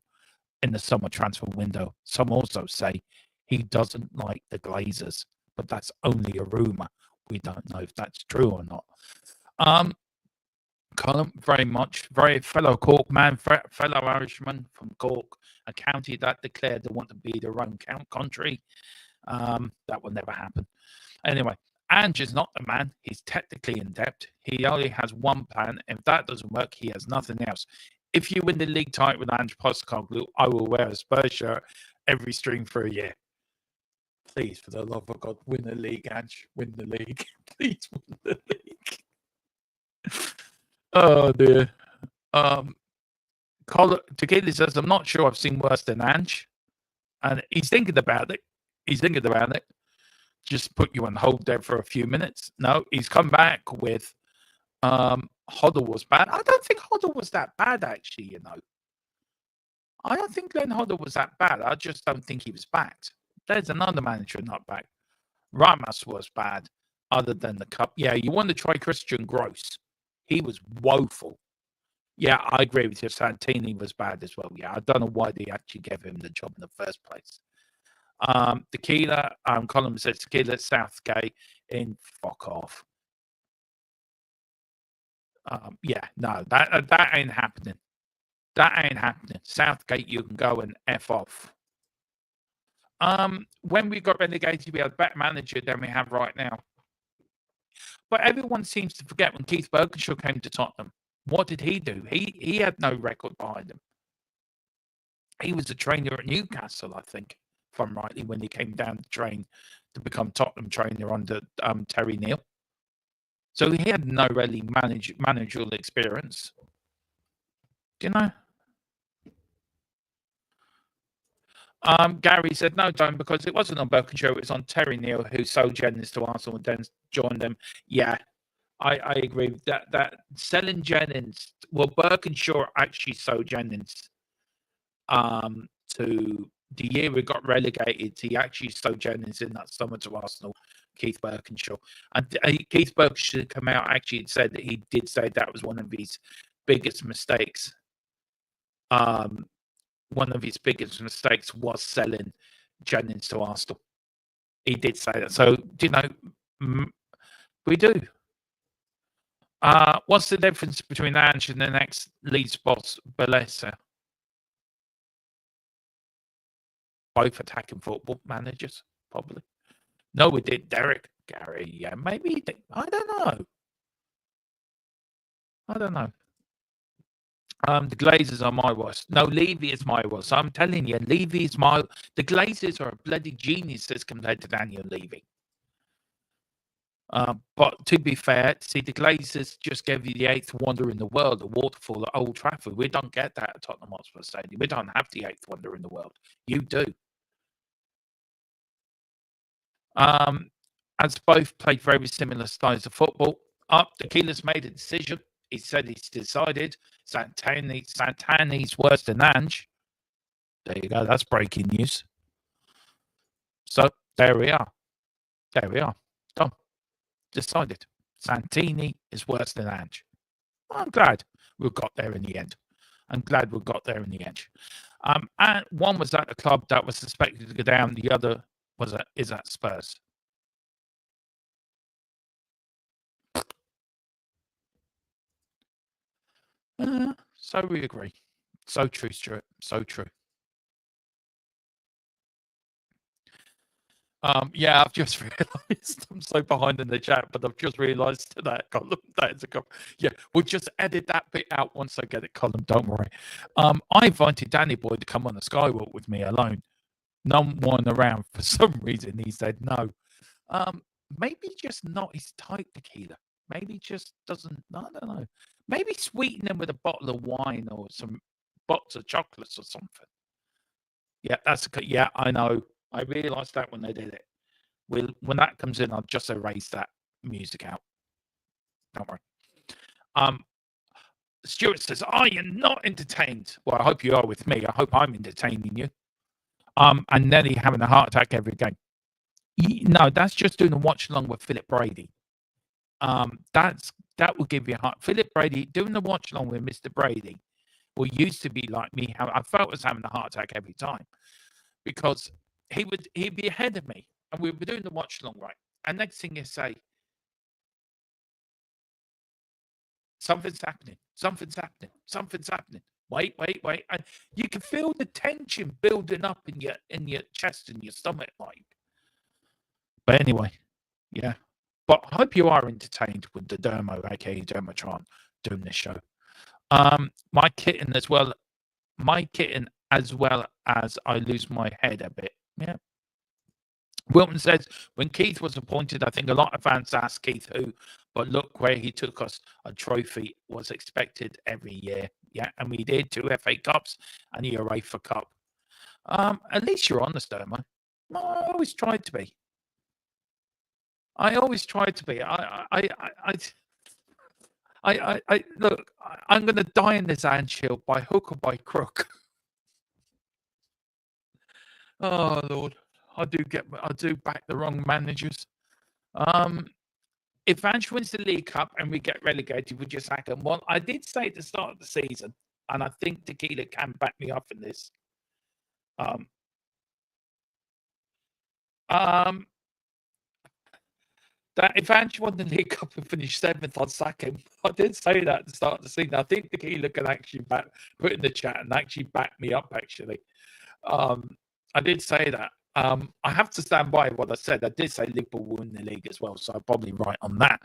in the summer transfer window. Some also say he doesn't like the Glazers, but that's only a rumor. We don't know if that's true or not. Colin, very fellow Cork man, fellow Irishman from Cork, a county that declared they want to be their own country. That will never happen. Anyway, Ange is not the man. He's technically in debt. He only has one plan. If that doesn't work, he has nothing else. If you win the league title with Ange Postecoglou, I will wear a Spurs shirt every string for a year. Please, for the love of God, win the league, Ange. Win the league. Please win the league. Oh, dear. Tequila says, I'm not sure I've seen worse than Ange. And he's thinking about it. Just put you on hold there for a few minutes. No, he's come back with Hoddle was bad. I don't think Hoddle was that bad, actually, you know. I don't think Glenn Hoddle was that bad. I just don't think he was backed. There's another manager not back. Ramos was bad, other than the cup. Yeah, you want to try Christian Gross. He was woeful. Yeah, I agree with you. Santini was bad as well. Yeah, I don't know why they actually gave him the job in the first place. Tequila, Colin says Tequila Southgate in fuck off. Yeah, no, that ain't happening. That ain't happening. Southgate, you can go and F off. When we got relegated, we had a better manager than we have right now. But everyone seems to forget when Keith Berkshire came to Tottenham. What did he do? He had no record behind him. He was a trainer at Newcastle, I think, if I'm rightly, when he came down to train to become Tottenham trainer under Terry Neal. So he had no really managerial experience. Do you know? Gary said, no, don't, because it wasn't on Berkshire, it was on Terry Neal, who sold Jennings to Arsenal and then joined them. Yeah, I agree with that. That selling Jennings, well, Berkshire actually sold Jennings to the year we got relegated. He actually sold Jennings in that summer to Arsenal, Keith Berkshire. And Keith Berkshire came out actually and said that he did say that was one of his biggest mistakes. One of his biggest mistakes was selling Jennings to Arsenal. He did say that. So, you know, we do. What's the difference between Ange and the next Leeds boss, Balesa? both attacking football managers, probably. No, we did. Derek, Gary, yeah, maybe. I don't know. The Glazers are my worst. No, Levy is my worst. I'm telling you, Levy is my. The Glazers are a bloody geniuses compared to Daniel Levy. But to be fair, see, the Glazers just gave you the eighth wonder in the world, the waterfall at Old Trafford. We don't get that at Tottenham Hotspur Stadium. We don't have the eighth wonder in the world. You do. As both played very similar styles of football. Tequila's made a decision. He said he's decided. Santani's worse than Ange. There you go. That's breaking news. So there we are. Done. Decided. Santini is worse than Ange. I'm glad we got there in the end. And one was at a club that was suspected to go down. The other is at Spurs. So we agree. So true, Stuart. So true. Yeah, I've just realised I'm so behind in the chat, but I've just realised that column that is a column. Yeah, we'll just edit that bit out once I get it, column. Don't worry. I invited Danny Boy to come on the Skywalk with me alone. No one around for some reason. He said no. Maybe just not his type, Tequila. Maybe just doesn't. I don't know. Maybe sweeten them with a bottle of wine or some box of chocolates or something. Yeah, yeah. I know. I realised that when they did it. When that comes in, I'll just erase that music out. Don't worry. Stuart says, "Are you not entertained?" Well, I hope you are with me. I hope I'm entertaining you. And Nelly having a heart attack every game. No, that's just doing a watch along with Philip Brady. That will give you a heart. Philip Brady doing the watch along with Mr. Brady, well, used to be like me. I felt was having a heart attack every time because he'd be ahead of me, and we'd be doing the watch along, right? And next thing you say, something's happening. Wait, and you can feel the tension building up in your chest and your stomach, like. But anyway, yeah. But I hope you are entertained with the Dermo, aka Dermotron, doing this show. My kitten as well as I lose my head a bit. Yeah. Wilton says, when Keith was appointed, I think a lot of fans asked Keith who, but look where he took us. A trophy was expected every year. Yeah, and we did 2 FA Cups and the UEFA Cup. At least you're honest, Dermo. I always tried to be. I look, I'm going to die in this Anfield by hook or by crook. Oh Lord, I do back the wrong managers. If Ange wins the League Cup and we get relegated, would you sack him? Well, I did say at the start of the season, and I think Tequila can back me up in this. That if Ange won the League Cup and finished 7th, I'd sack him. I did say that at the start of the season. I think Tequila can actually put in the chat and actually back me up, actually. I did say that. I have to stand by what I said. I did say Liverpool will win the league as well, so I'm probably right on that.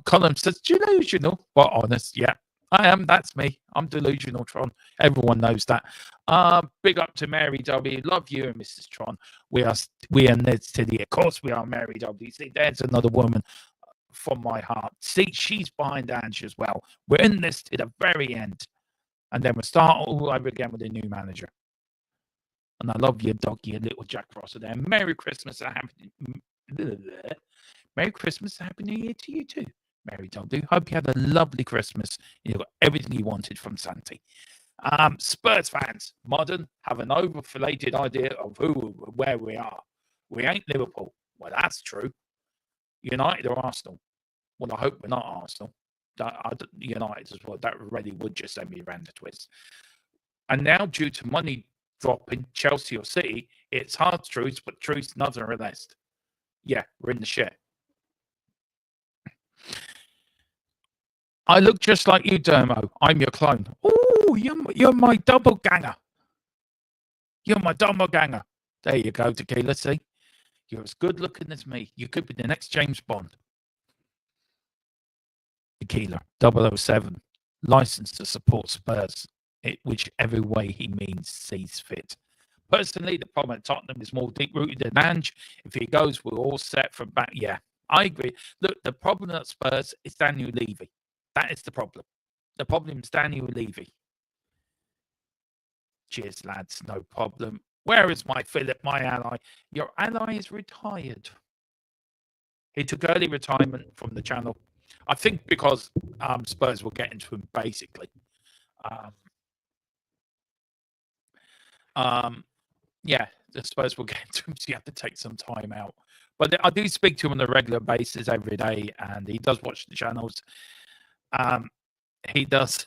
Colin says, delusional, but honest. Yeah, I am. That's me. I'm delusional, Tron. Everyone knows that. Big up to Mary W. Love you and Mrs. Tron. We are Ned's Tiddy. Of course, we are Mary W. See, there's another woman from my heart. See, she's behind Ange as well. We're in this to the very end, and then we'll start all over again with a new manager. And I love your dog, your little Jack Russell there. Merry Christmas and Merry Christmas and Happy New Year to you too, Mary W. Hope you had a lovely Christmas. You got everything you wanted from Santi. Spurs fans, modern, have an overflated idea of where we are. We ain't Liverpool. Well, that's true. United or Arsenal? Well, I hope we're not Arsenal. United as well. That really would just send me around the twist. And now, due to money dropping Chelsea or City, it's hard truths, but truths nonetheless. Yeah, we're in the shit. I look just like you, Dermo. I'm your clone. Oh, you're my double ganger. You're my double ganger. There you go, Tequila. See, you're as good looking as me. You could be the next James Bond. Tequila 007, licensed to support Spurs, whichever way he sees fit. Personally, the problem at Tottenham is more deep-rooted than Ange. If he goes, we're all set for back. Yeah, I agree. Look, the problem at Spurs is Daniel Levy. That is the problem. The problem is Daniel Levy. Cheers, lads. No problem. Where is my Philip, my ally? Your ally is retired. He took early retirement from the channel. I think because Spurs were getting to him, basically. Yeah, the Spurs will get to him, so you have to take some time out. But I do speak to him on a regular basis every day, and he does watch the channels. He does.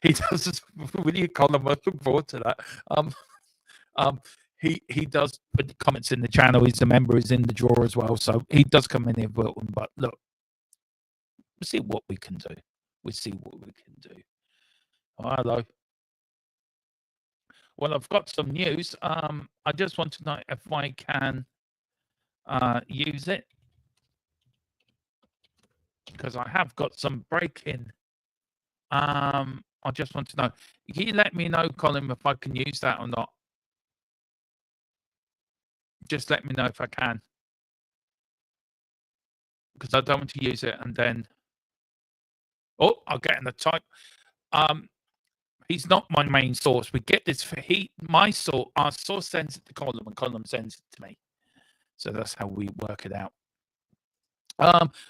He does. Will you, Colin? I look forward to that. He does put comments in the channel. He's a member. He's in the draw as well, so he does come in here, Wilton. But look, we'll see what we can do. We'll see what we can do. Oh, hello. Well, I've got some news. I just want to know if I can use it, because I have got some breaking. I just want to know. Can you let me know, Colin, if I can use that or not? Just let me know if I can, because I don't want to use it and then. Oh, I'll get in the type. He's not my main source. We get this for my source. Our source sends it to Colin, and Colin sends it to me. So that's how we work it out.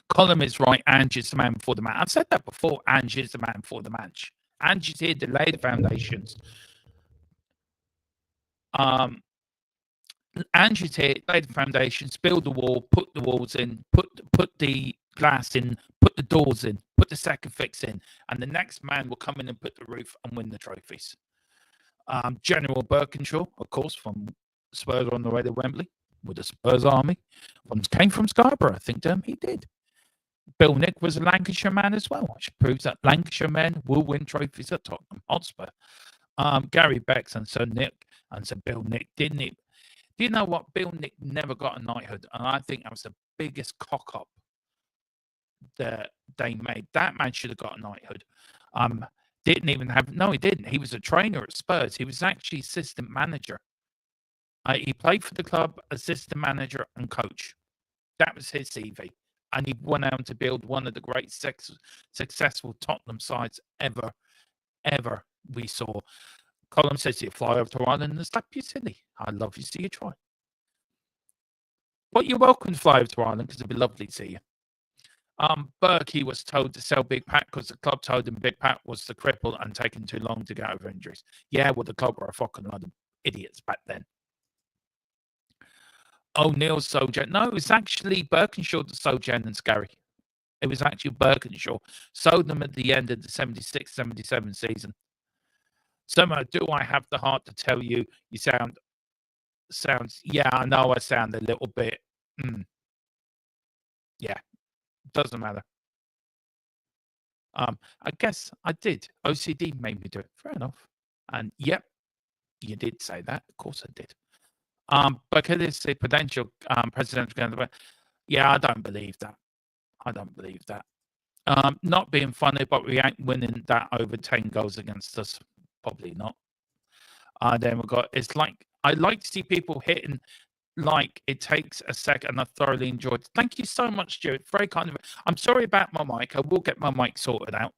Colin is right. Ange is the man before the match. I've said that before. Ange is the man before the match. Ange is here to lay the foundations. Ange is here, lay the foundations, build the wall, put the walls in, put the glass in, put the doors in, put the second fix in, and the next man will come in and put the roof and win the trophies. General Birkinshaw, of course, from Spurs on the way to Wembley with the Spurs army, came from Scarborough, I think. He did. Bill Nick was a Lancashire man as well, which proves that Lancashire men will win trophies at Tottenham Hotspur. Gary Becks and Sir Nick and Sir Bill Nick didn't it. Do you know what? Bill Nick never got a knighthood, and I think that was the biggest cock-up that they made. That man should have got a knighthood. Didn't even have. No, he didn't. He was a trainer at Spurs. He was actually assistant manager. He played for the club, assistant manager, and coach. That was his CV, and he went on to build one of the great successful Tottenham sides ever we saw. Colin says you fly over to Ireland and slap you silly. I'd love to see you try. But you're welcome to fly over to Ireland, because it'd be lovely to see you. Berkey was told to sell Big Pat because the club told him Big Pat was the cripple and taking too long to get over injuries. Yeah, well, the club were a fucking lot of idiots back then. O'Neill, Sojan. No, it was actually Birkinshaw that sold Jennings, Gary. It was actually Birkinshaw. Sold them at the end of the 76-77 season. Somehow, do I have the heart to tell you? You sounds. Yeah, I know I sound a little bit. Yeah, doesn't matter. I guess I did. OCD made me do it. Fair enough. And yep, you did say that. Of course I did. But it's the potential presidential candidate. Yeah, I don't believe that. Not being funny, but we ain't winning that over 10 goals against us. Probably not. Then we've got, it's like, I like to see people hitting like it takes a second. I thoroughly enjoyed it. Thank you so much, Stuart. Very kind of it. I'm sorry about my mic. I will get my mic sorted out.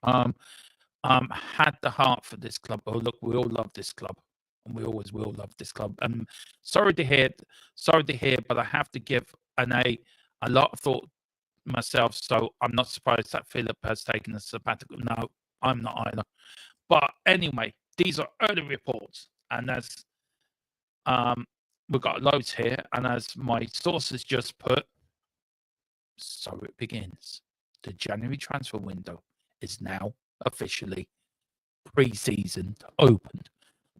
Had the heart for this club. Oh, look, we all love this club. And we always will love this club. Sorry to hear, but I have to give a lot of thought myself. So I'm not surprised that Philip has taken a sabbatical. No, I'm not either. But anyway, these are early reports, and as we've got loads here, and as my sources just put, so it begins. The January transfer window is now officially pre-season opened.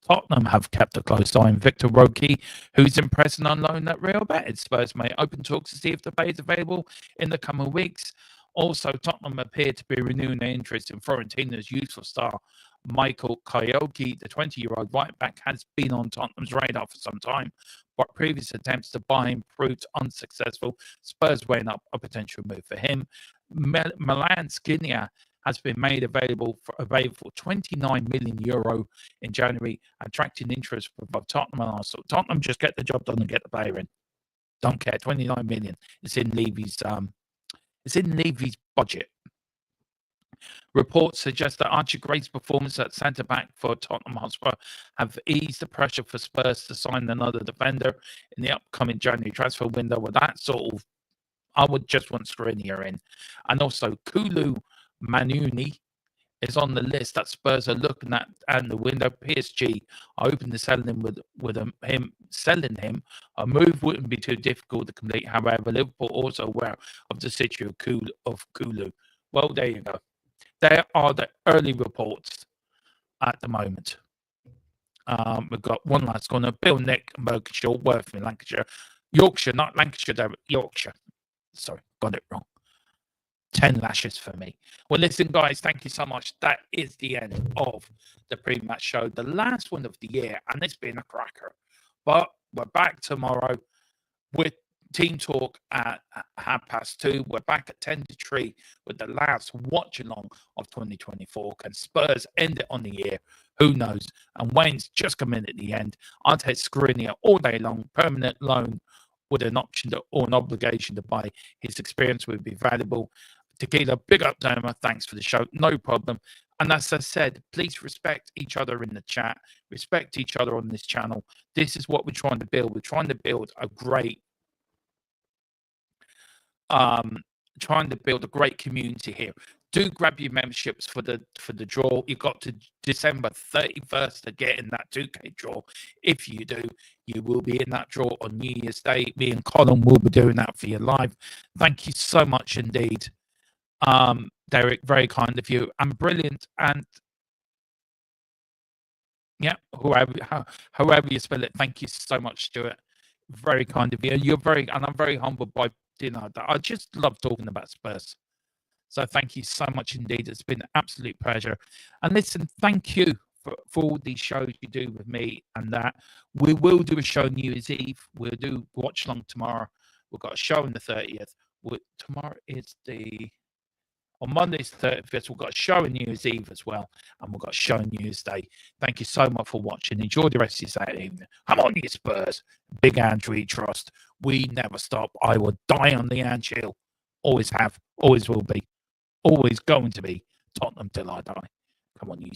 Tottenham have kept a close eye on Victor Roque, who's impressing on loan at Real Betis. Spurs may open talks to see if the play is available in the coming weeks. Also, Tottenham appear to be renewing their interest in Fiorentina's youthful star Michael Kyoke, the 20-year-old right back, has been on Tottenham's radar for some time, but previous attempts to buy him proved unsuccessful. Spurs weighing up a potential move for him. Milan Skriniar has been made available for 29 million euro in January, attracting interest from both Tottenham and Arsenal. Tottenham just get the job done and get the player in. Don't care. 29 million. It's in Levy's budget. Reports suggest that Archie Gray's performance at centre-back for Tottenham Hotspur have eased the pressure for Spurs to sign another defender in the upcoming January transfer window. With that sort of, I would just want Skriniar in. And also, Kulu Manuni is on the list that Spurs are looking at, and the window. PSG are open to selling him him selling him. A move wouldn't be too difficult to complete. However, Liverpool also aware of the situation of Kulu. Well, there you go. There are the early reports at the moment. We've got one last corner. Bill Nick Berkshire, Worth in Lancashire. Yorkshire, not Lancashire, Yorkshire. Sorry, got it wrong. 10 lashes for me. Well, listen, guys, thank you so much. That is the end of the pre-match show, the last one of the year, and it's been a cracker. But we're back tomorrow with Team Talk at 2:30. We're back at 10:03 with the last watch along of 2024. Can Spurs end it on the year? Who knows? And Wayne's just come in at the end. I'll take Skriniar all day long, permanent loan with an option or an obligation to buy. His experience would be valuable. Tequila, big up, Doma. Thanks for the show. No problem. And as I said, please respect each other in the chat. Respect each other on this channel. This is what we're trying to build. We're trying to build a great community here. Do grab your memberships for the draw. You got to December 31st to get in that 2K draw. If you do, you will be in that draw on New Year's Day. Me and Colin will be doing that for you live. Thank you so much indeed, Derek. Very kind of you and brilliant. And yeah, however you spell it, thank you so much, Stuart. Very kind of you. And I'm very humbled by dinner. I just love talking about Spurs. So thank you so much indeed. It's been an absolute pleasure. And listen, thank you for all these shows you do with me and that. We will do a show New Year's Eve. We'll do watch long tomorrow. We've got a show on the 30th. Tomorrow is on Monday's 31st. We've got a show on New Year's Eve as well. And we've got a show on New Year's Day. Thank you so much for watching. Enjoy the rest of your Saturday evening. Come on, you Spurs. Big Andrew trust. We never stop. I will die on the Anfield. Always have. Always will be. Always going to be Tottenham till I die. Come on, you.